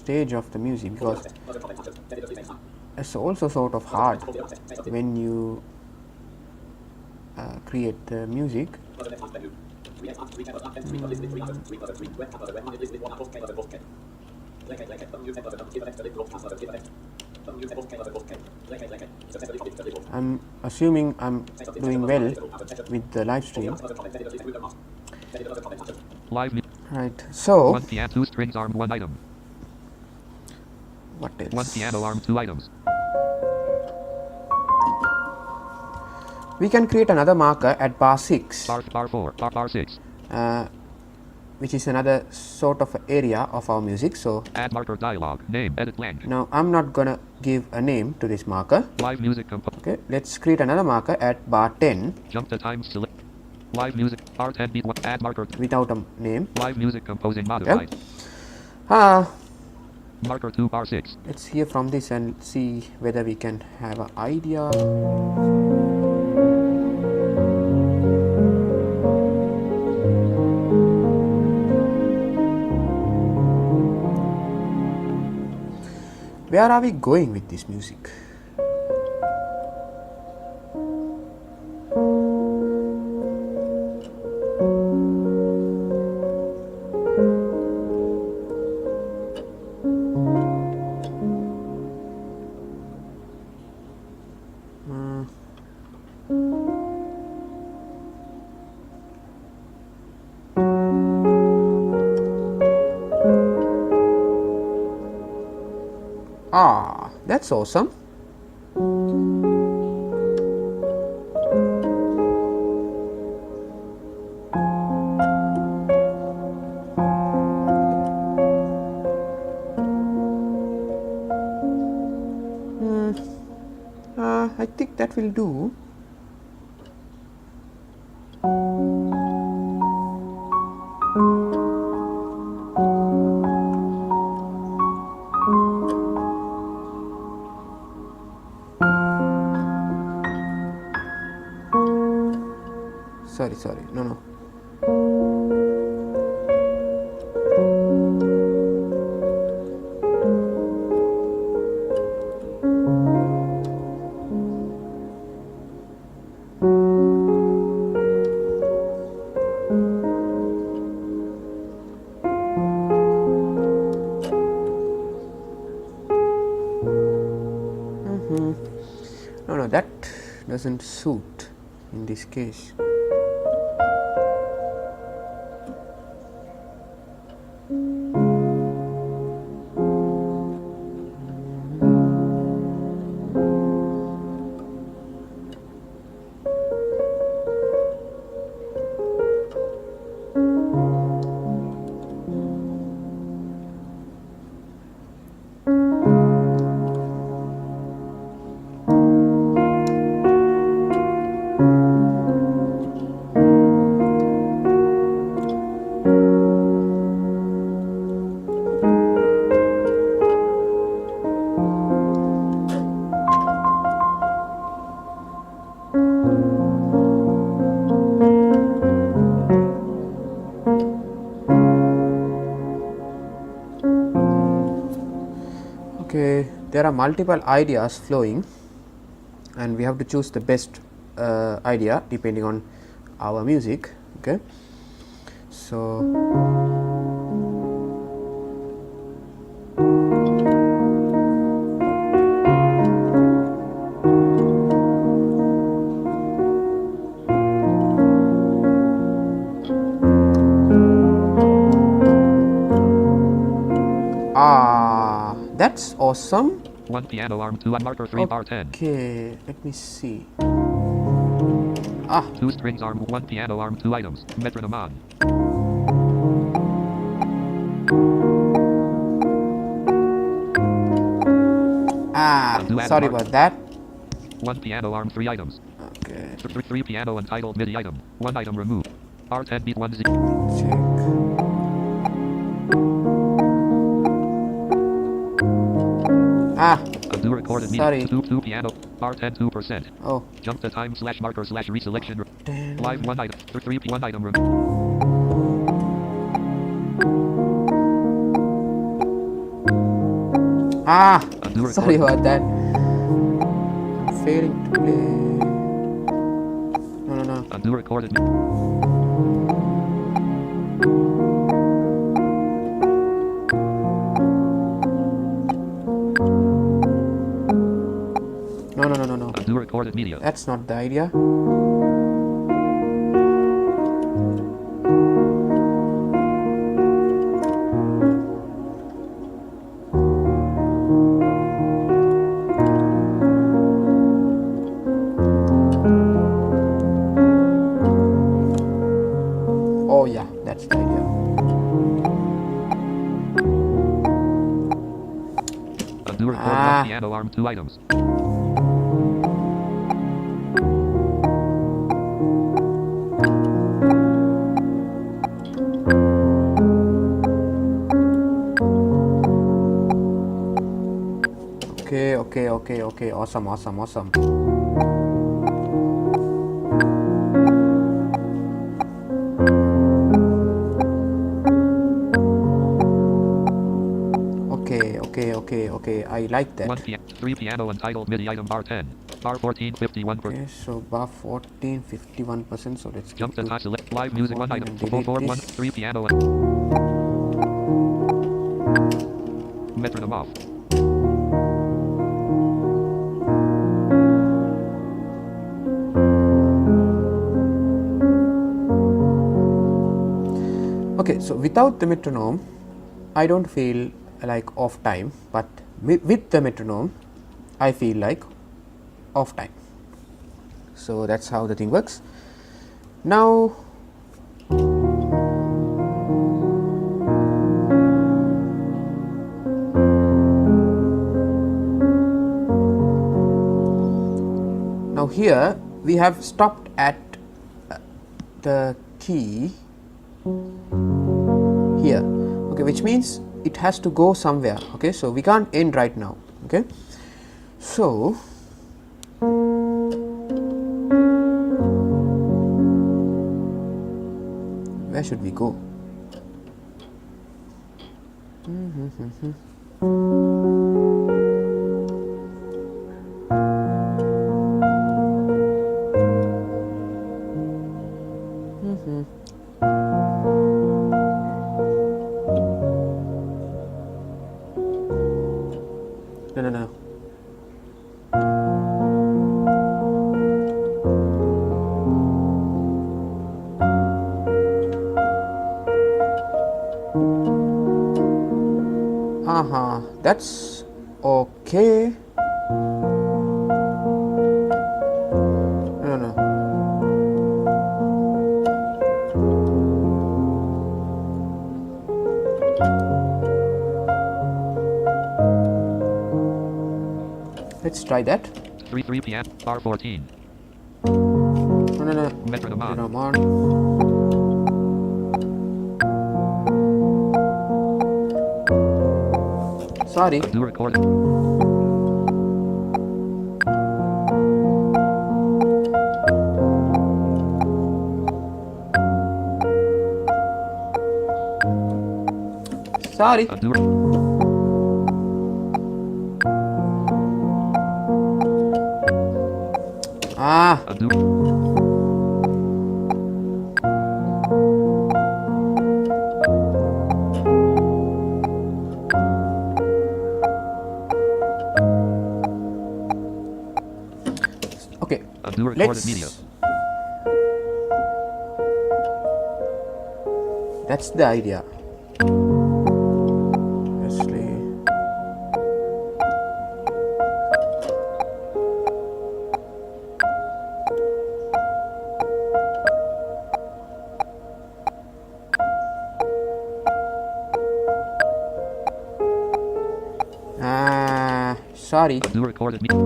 stage of the music, because it's also sort of hard when you create the music. I'm assuming I'm doing well with the live stream. Right, so one piano, 2 strings arm, 1 item. What else? 1 piano arm, 2 items. We can create another marker at bar 6, Bar 4, bar 6. which is another sort of area of our music. So add marker dialog, name, edit blank. Now I'm not gonna give a name to this marker. Live music okay, let's create another marker at bar 10. Jump the time select. Live music, bar 10 beat 1, add marker. Without a name. Live music composing modified. Yep. Marker 2 bar 6. Let's hear from this and see whether we can have an idea. Where are we going with this music? Ah, that's awesome. I think that will do. Sorry, no. No, that doesn't suit in this case. Okay, there are multiple ideas flowing and we have to choose the best idea depending on our music. Okay, so that's awesome. 1 piano arm, 2 marker 3 bar 10. Okay, let me see. 2 strings arm, 1 piano arm, 2 items. Metronome on. Sorry about that. 1 piano arm, 3 items. Okay. 3 piano untitled MIDI item. 1 item removed. R10 beat 1 Z. Check. Undo recorded sorry. MIDI. 2 piano. R10 2%. Oh. Jump the time / marker / reselection. Damn. Live 1 item. 3 1 item removed. Undo Sorry recording. about that. I'm failing to play. No. Undo recorded. No. Undo recorded media. That's not the idea. Oh yeah, that's the idea. Undo recorded on piano arm 2 items. Okay. Awesome. Okay. I like that. 3 piano untitled MIDI item bar 10. Bar 14 51%. Okay, so bar 14 51%. So let's Jump keep to to select live music 1 item. and 4 delete 4 1 this. 3 piano. Metronome off. Okay, so without the metronome, I don't feel like off time, but with the metronome, I feel like off time. So that's how the thing works. Now, here we have stopped at the key here, okay, which means it has to go somewhere. Okay, so we can't end right now. Okay, so where should we go? No. That's okay. No. Let's try that. 3 piano bar 14. No. Metronome on. Metronome on. Sorry. Undo recording. Sorry. Undo. Undo. Okay. Undo recorded media. That's the idea. Obviously. Sorry. Undo recorded media.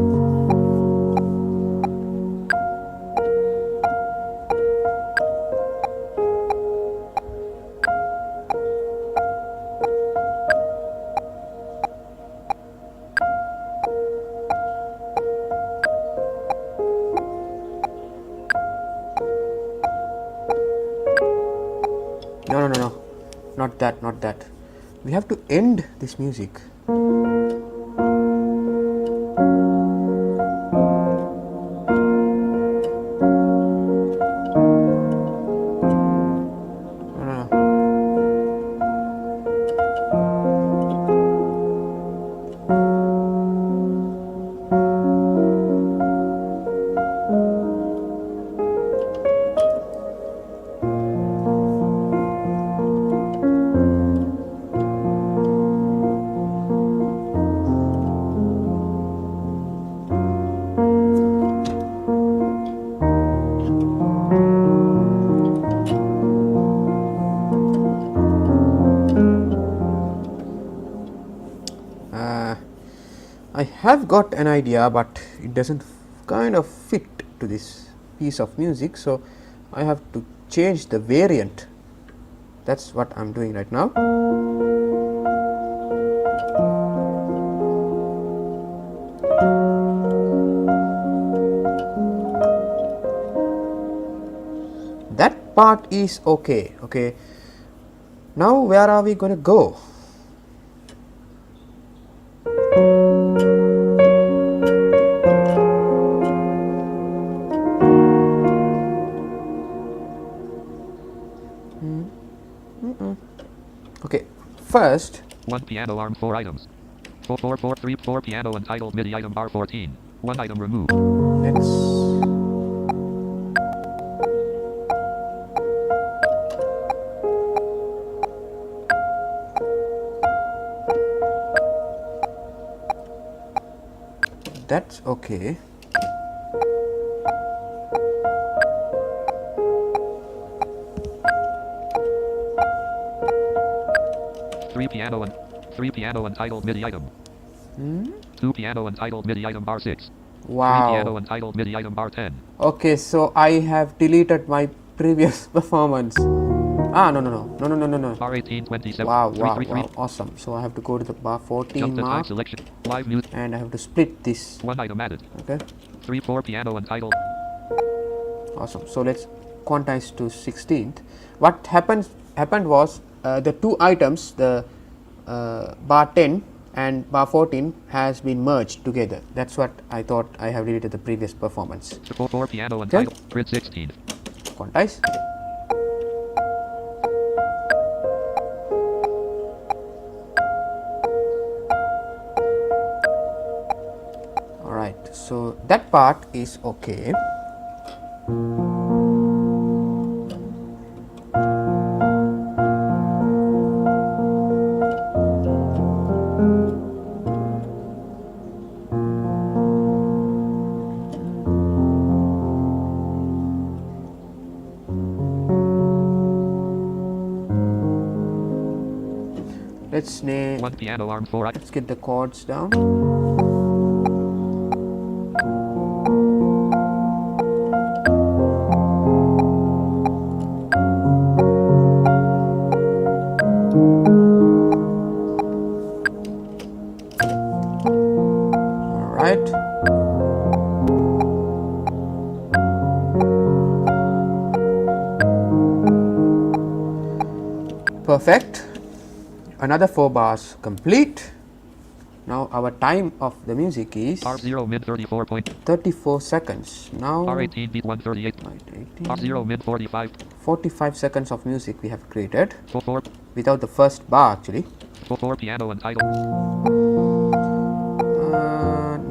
No. Not that. We have to end this music. have got an idea, but it doesn't kind of fit to this piece of music, so I have to change the variant. That's what I'm doing right now. That part is okay. Okay, now where are we going to go? Okay, first, 1 piano arm 4 items. 4 piano untitled MIDI item R14. 1 item removed. let's that's okay. Three piano untitled MIDI item. 2 piano untitled MIDI item R6. 3 piano Wow. untitled MIDI item R10. Okay, so I have deleted my previous performance. No. R18 27. Wow, 3 wow, 3 3. wow, awesome. So I have to go to the bar 14 Jump the time mark selection. Live music. and I have to split this. 1 item added. Okay, 4 piano untitled. awesome. So let's quantize to 16th. What happened was the two items, the bar 10 and bar 14 has been merged together. That's what I thought. I have deleted the previous performance. 4 piano untitled. Grid 16. Quantize. Alright, so that part is okay. Let's name. 1 piano arm 4 items. Let's get the chords down. All right. Perfect. Another 4 bars complete. Now our time of the music is R0 mid 34 point. 34 seconds. Now R18 beat 138. right, 18, R0 mid 45. 45 seconds of music we have created 4 without the first bar actually. 4 piano untitled.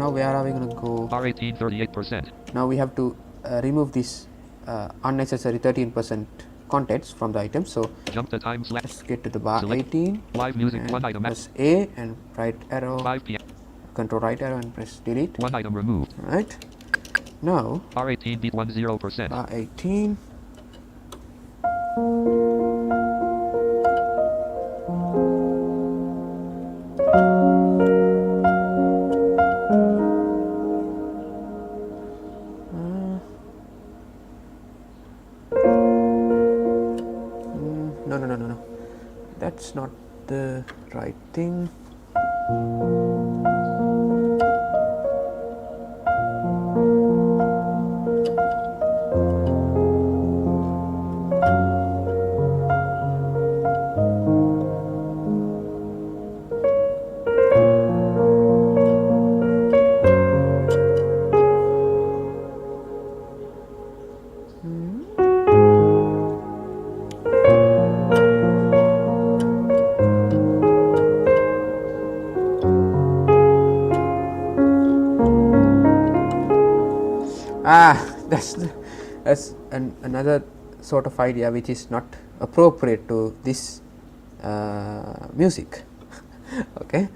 Now where are we going to go? R18 38%. Now we have to remove this unnecessary 13% contents from the item. So Jump the time select. let's get to the bar Select 18 Live music. and 1 item added. press A and right arrow, 5 piano. control right arrow and press delete. 1 item removed. Right. Now R18 beat 10%. bar 18. No. That's not the right thing. That's another sort of idea which is not appropriate to this music. Okay.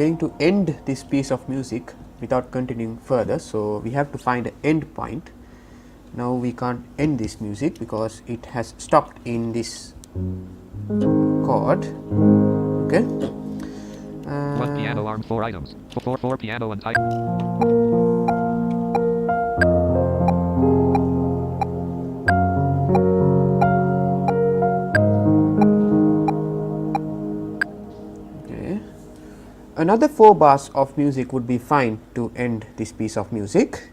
going to end this piece of music without continuing further, so we have to find an end point. Now we can't end this music because it has stopped in this chord. Okay. One piano arm, 4 items. Four piano and type. Okay. Another 4 bars of music would be fine to end this piece of music.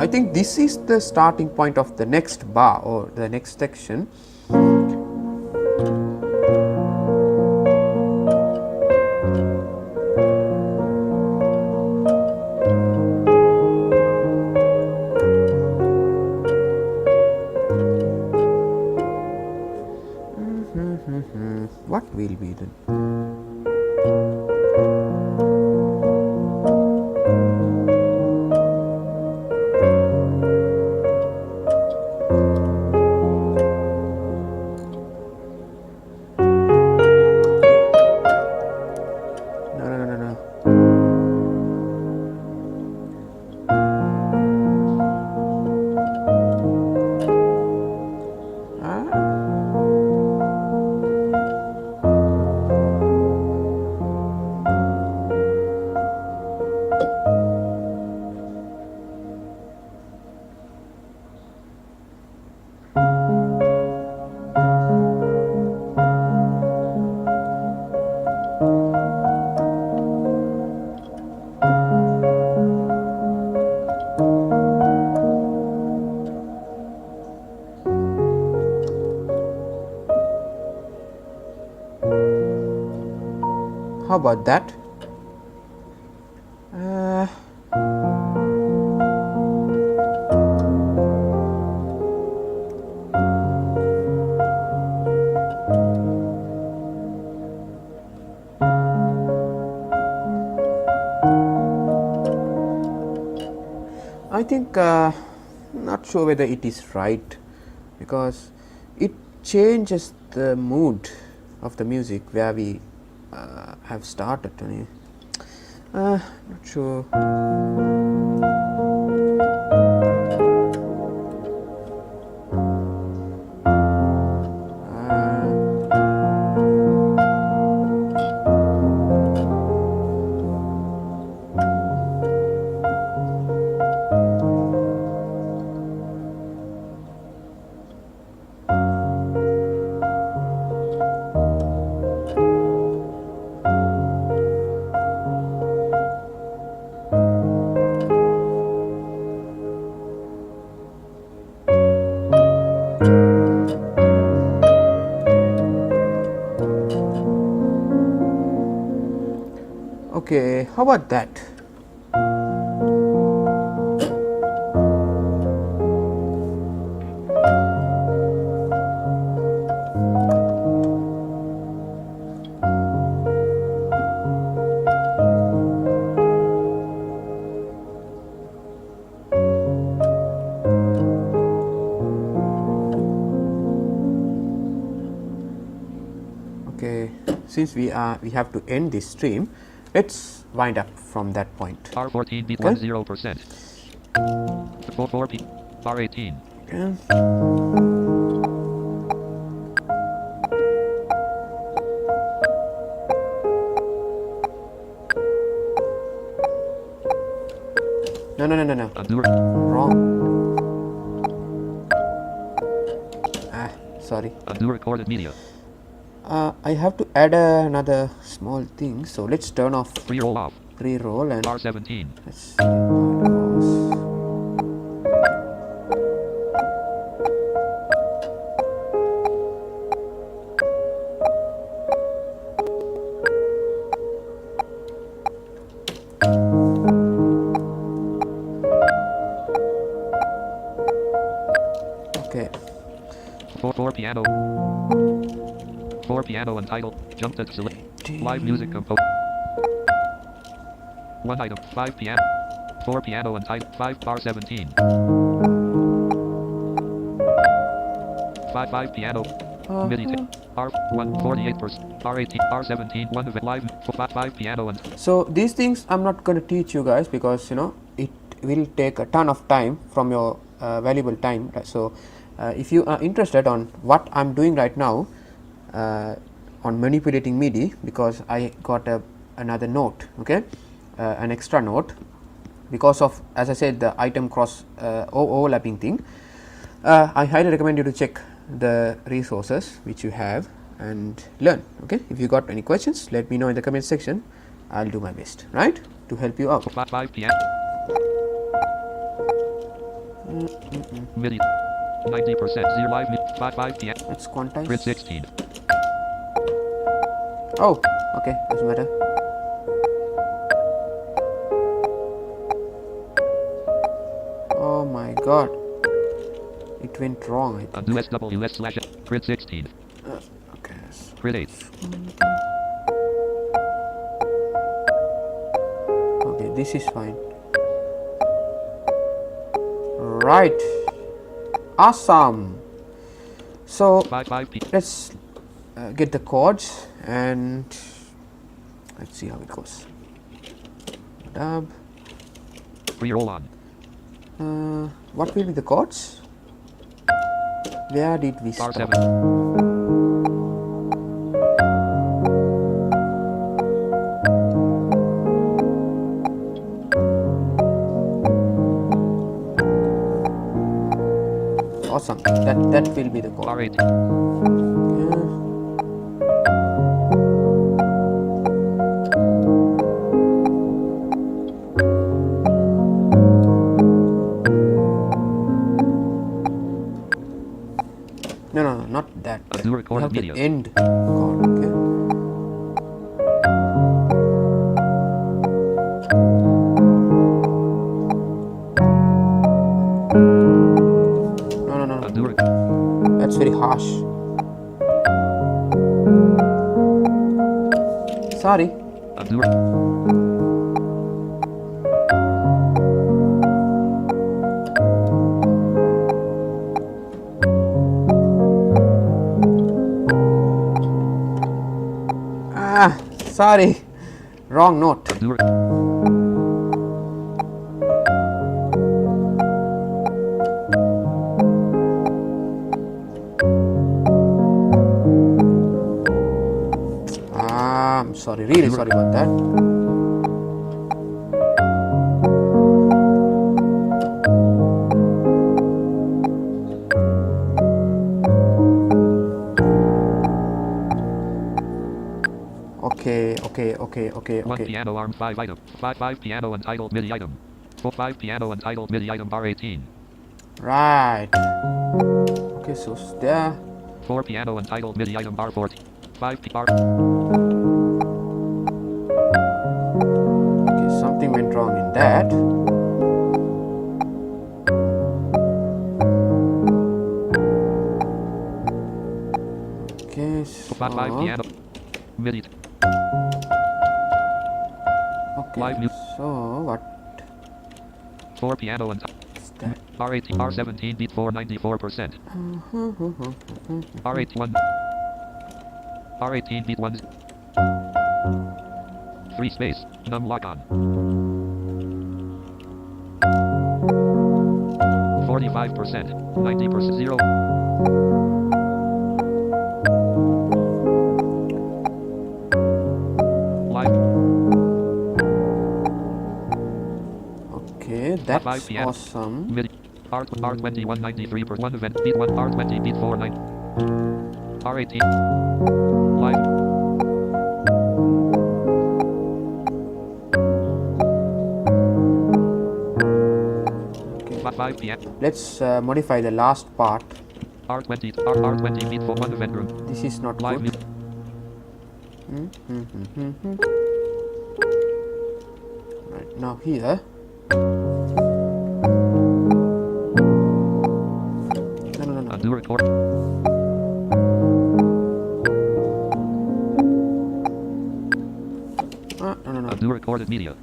I think this is the starting point of the next bar or the next section. What will be the no. How about that? I think not sure whether it is right, because it changes the mood of the music where we have started. Not sure. Okay, how about that? Okay, since we have to end this stream, let's wind up from that point. R14 beat Okay. 10%. 4 beat R18. Okay. No. Undo. Wrong. Sorry. Undo recorded media. I have to add another small thing. So let's turn off Pre-roll off. pre-roll and R17. let's see how it goes. Okay. Four piano. Four piano untitled. Jump to select. Live music compose. One item. Five piano. Four piano untitled. 5 bar 17. Five piano. MIDI R1 48%. R18 R17 1 of it live. Five piano and. So these things I'm not going to teach you guys because you know it will take a ton of time from your valuable time. So if you are interested on what I'm doing right now on manipulating MIDI, because I got another note, okay, an extra note because of, as I said, the item cross overlapping thing. I highly recommend you to check the resources which you have and learn. Okay, if you got any questions, let me know in the comment section. I'll do my best, right, to help you out. 5 p.m. MIDI 90% 0 live 5 p.m. Let's quantize. Grid 16. Oh, okay, doesn't matter. Oh my god, it went wrong. I think. Undo SWS slash grid 16. Okay. Grid 8. Okay, this is fine. Right. Awesome. So 5 p. let's get the chords and let's see how it goes. Dub. Pre-roll on. What will be the chords? Where did we Bar start? 7. Awesome. That will be the chord. Bar 8. No, not that. Undo You recorded have to media. end chord. Okay. No. Undo That's very harsh. Sorry. undo Sorry. Wrong note. undo I'm sorry. Really sorry about that. Okay. One piano arm 5 item. 5 piano untitled MIDI item. 5 piano untitled MIDI item bar 18. Right. Okay, so there. 4 piano untitled MIDI item bar 14. 5 bar. Okay, something went wrong in that. Okay, so 5 piano MIDI. okay, Live music. so what 4 piano and is that? R18 R17 beat 494%. R81 R18 beat 1 3 space num lock on 45% 90% 0 live Okay, that's 5 p.m. awesome. MIDI R20 193 per 1 event beat 1 R20 beat 49 R18 live Okay, 5 p.m. let's modify the last part. R20 R20 beat for 1 event room This is not live good. Right now here. recorded media.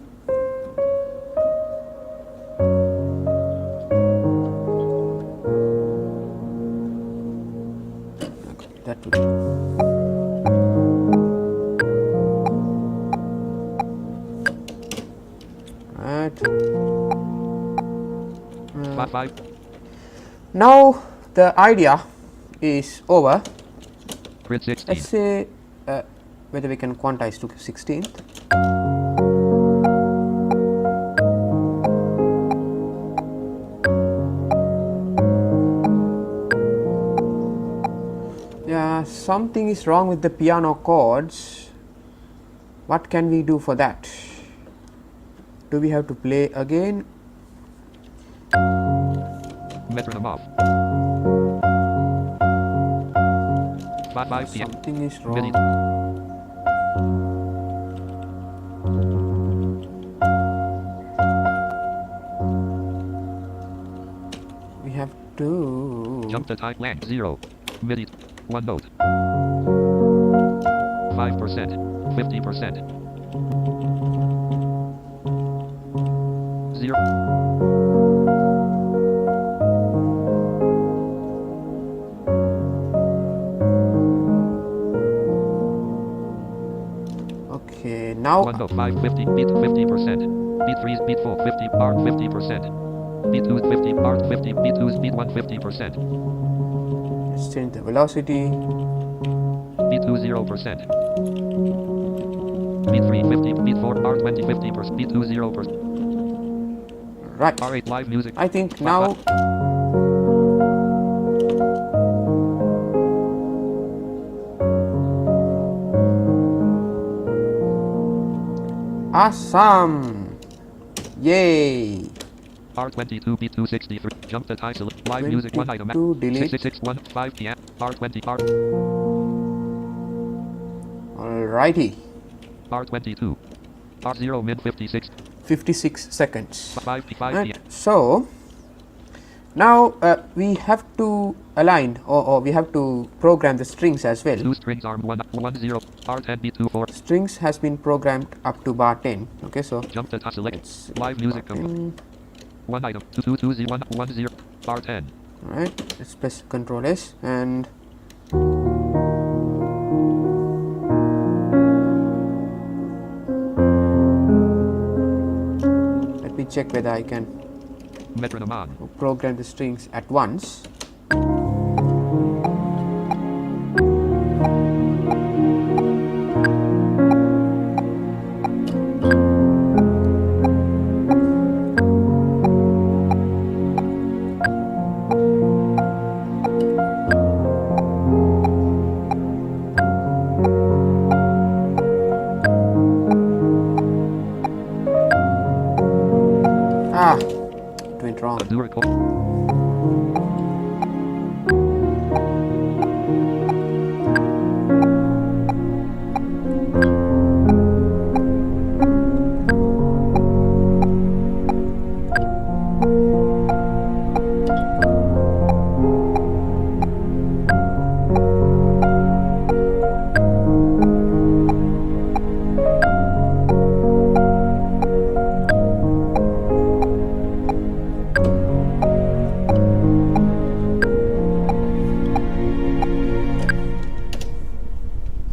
That would be. Right. Five. Now the idea is over. Grid 16. Let's say whether we can quantize to 16th. Yeah, something is wrong with the piano chords. What can we do for that? Do we have to play again? Metronome off. 5 p.m. Something is MIDI. wrong. We have to Jump the time length 0. MIDI. 1 note. 5%. 50%. 0. Okay, now 1 note 550 beat 50%. Beat 3 beat 4 50 bar 50%. Beat 2 50 bar 50 beat 2 beat 1 50%. let's change the velocity. Beat 2 0%. Beat 3 50 beat 4 bar 20 50%. Beat 2 0%. Right. R8 live music. I think now awesome. Yay. R22 beat 263. Jump the time select live music 1 item. 22 delete. 6661 5 p.m. R20 R Alrighty. R22. R0 min 56. 56 seconds. 5 p.m. Right. So now we have to align or we have to program the strings as well. 2 strings arm 1 1 0 R10 beat 2 4. Strings has been programmed up to bar 10. Okay, so Jump the time select let's live music bar 10. 1 item 2 2 2 0 1 1 0 R10. Alright, let's press Ctrl S and let me check whether I can Metronome on. program the strings at once. It went wrong. Do record.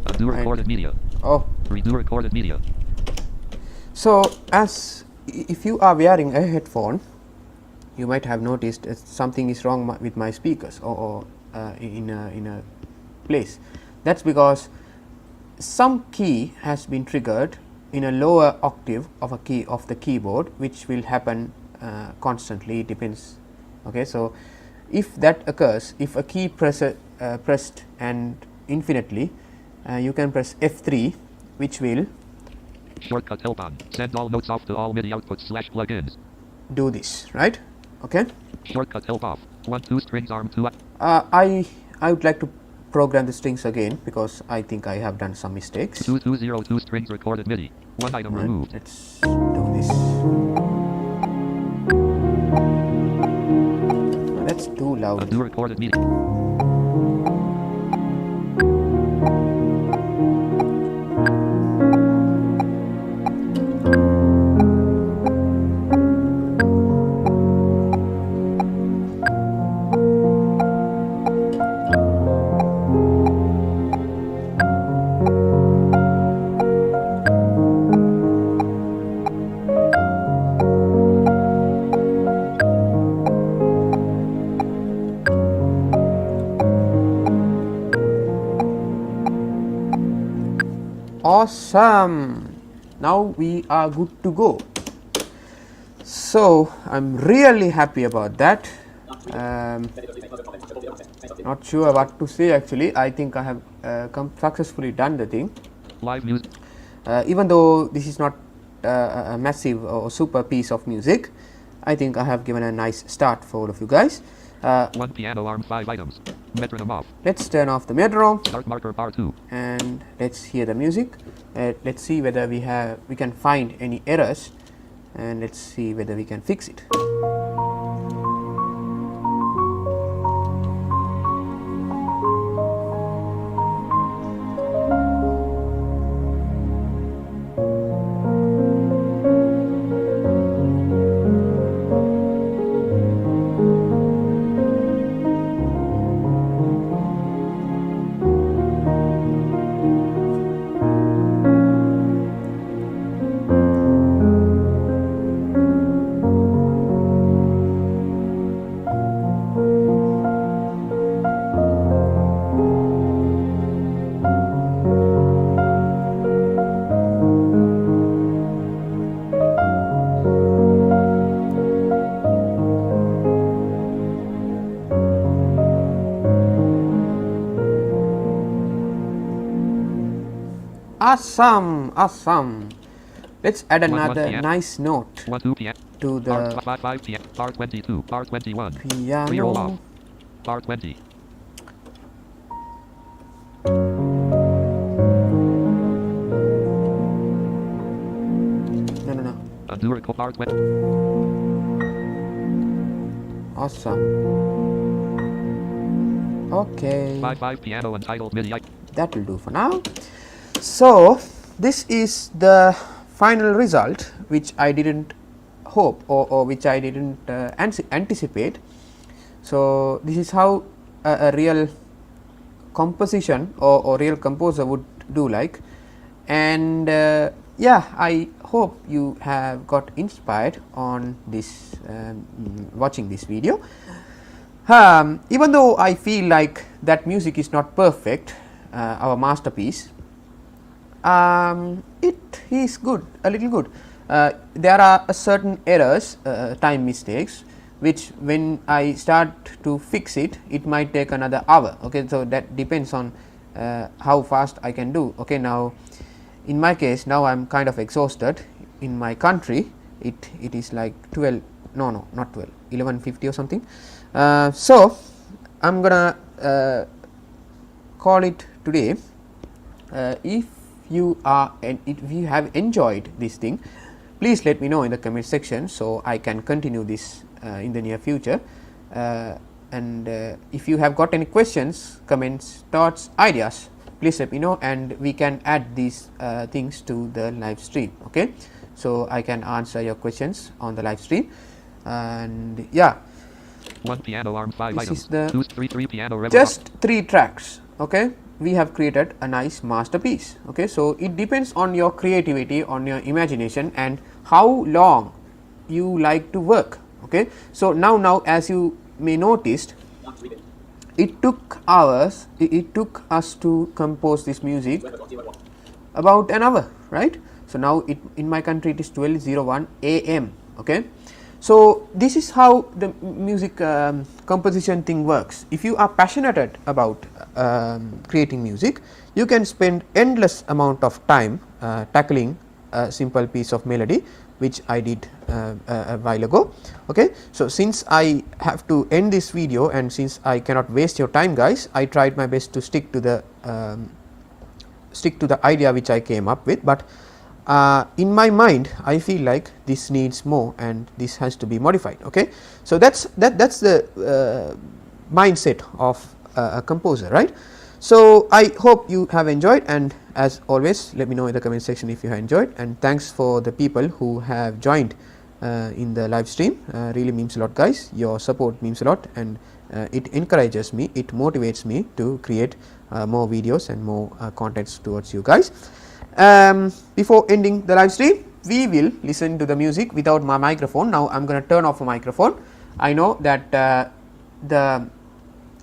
Undo recorded media. Oh, Redo recorded media. so if you are wearing a headphone, you might have noticed that something is wrong with my speakers or in a place. That's because some key has been triggered in a lower octave of a key of the keyboard, which will happen constantly. It depends. Okay, so if that occurs, if a key pressed and infinitely, you can press F3, which will Shortcut help on. Send all notes off to all MIDI outputs / plugins. do this, right? Okay. Shortcut help off. 1 2 strings arm 2. I would like to program the strings again because I think I have done some mistakes. 2 2 0 2 strings recorded MIDI. 1 item Right, removed. let's do this. That's too loud. Undo recorded media. Awesome. Now we are good to go. So I'm really happy about that. Not sure what to say actually. I think I have successfully done the thing. Live music. Even though this is not a massive or super piece of music, I think I have given a nice start for all of you guys. One piano arm, 5 items. Metronome off. Let's turn off the metronome. Start marker bar 2. And let's hear the music. Let's see whether we can find any errors, and let's see whether we can fix it. Awesome, awesome. Let's add another nice note to the R22, R21, piano. R20. No. R20. Awesome. Okay. 5 piano entitled MIDI. That will do for now. So this is the final result, which I didn't hope or which I didn't anticipate. So this is how a real composition or real composer would do like. And yeah, I hope you have got inspired on this watching this video. Even though I feel like that music is not perfect, our masterpiece, it is good, a little good. There are certain errors, time mistakes, which when I start to fix it, it might take another hour. Okay, so that depends on how fast I can do. Okay, now in my case, now I'm kind of exhausted. In my country, it is like 12, no, not 12, 11:50 or something. So I'm gonna call it today. If you have enjoyed this thing, please let me know in the comment section so I can continue this in the near future. And if you have got any questions, comments, thoughts, ideas, please let me know, and we can add these things to the live stream. Okay, so I can answer your questions on the live stream. And yeah, 1 piano arm, 5 this items. is the 3 piano reverb. just 3 tracks. Okay, we have created a nice masterpiece. Okay, so it depends on your creativity, on your imagination, and how long you like to work. Okay, so now as you may noticed, it took hours, it took us to compose this music about an hour, right? So now in my country it is 12:01 AM. Okay, so this is how the music composition thing works. If you are passionate about creating music, you can spend endless amount of time tackling a simple piece of melody, which I did a while ago. Okay, so since I have to end this video and since I cannot waste your time, guys, I tried my best to stick to the idea which I came up with, but in my mind I feel like this needs more and this has to be modified. Okay, so that's the mindset of a composer, right? So I hope you have enjoyed, and as always, let me know in the comment section if you have enjoyed, and thanks for the people who have joined in the live stream. Really means a lot, guys. Your support means a lot, and it encourages me, it motivates me to create more videos and more contents towards you guys. Before ending the live stream, we will listen to the music without my microphone. Now I'm going to turn off the microphone. I know that the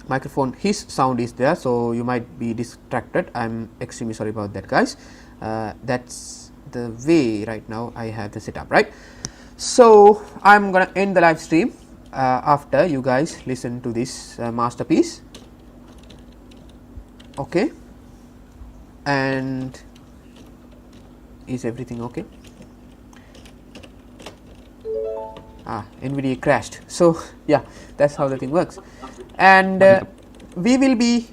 microphone, his sound is there, so you might be distracted. I'm extremely sorry about that, guys. That's the way right now I have the setup, right? So I'm gonna end the live stream after you guys listen to this masterpiece. Okay, and is everything okay? NVIDIA crashed. So yeah, that's how the thing works. And we will be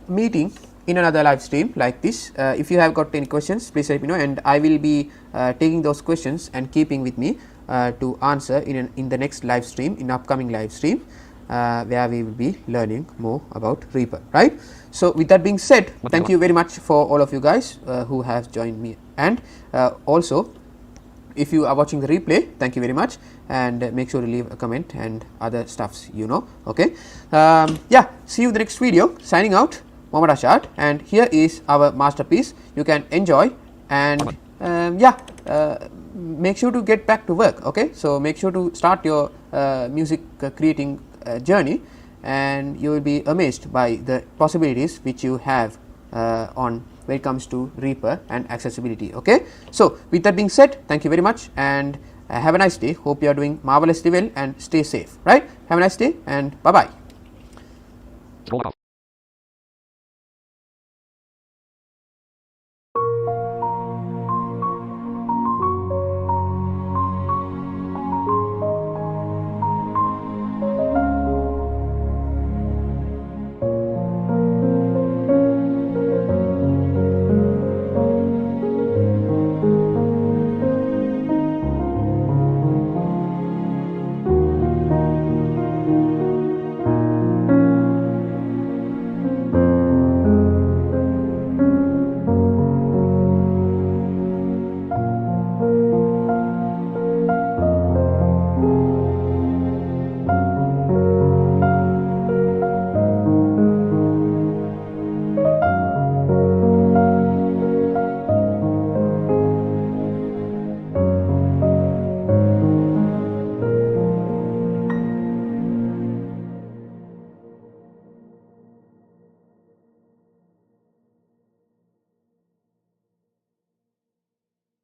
meeting in another live stream like this. If you have got any questions, please let me know, and I will be taking those questions and keeping with me to answer in the next live stream, in upcoming live stream, where we will be learning more about Reaper, right? So with that being said, thank you very much for all of you guys who have joined me, and also if you are watching the replay, thank you very much, and make sure to leave a comment and other stuffs, you know. Okay, yeah, see you in the next video. Signing out, Mohomed Rashad, and here is our masterpiece. You can enjoy, and yeah, make sure to get back to work. Okay, so make sure to start your music creating journey, and you will be amazed by the possibilities which you have on when it comes to Reaper and accessibility. Okay, so with that being said, thank you very much, and have a nice day. Hope you are doing marvelously well, and stay safe, right? Have a nice day, and bye bye.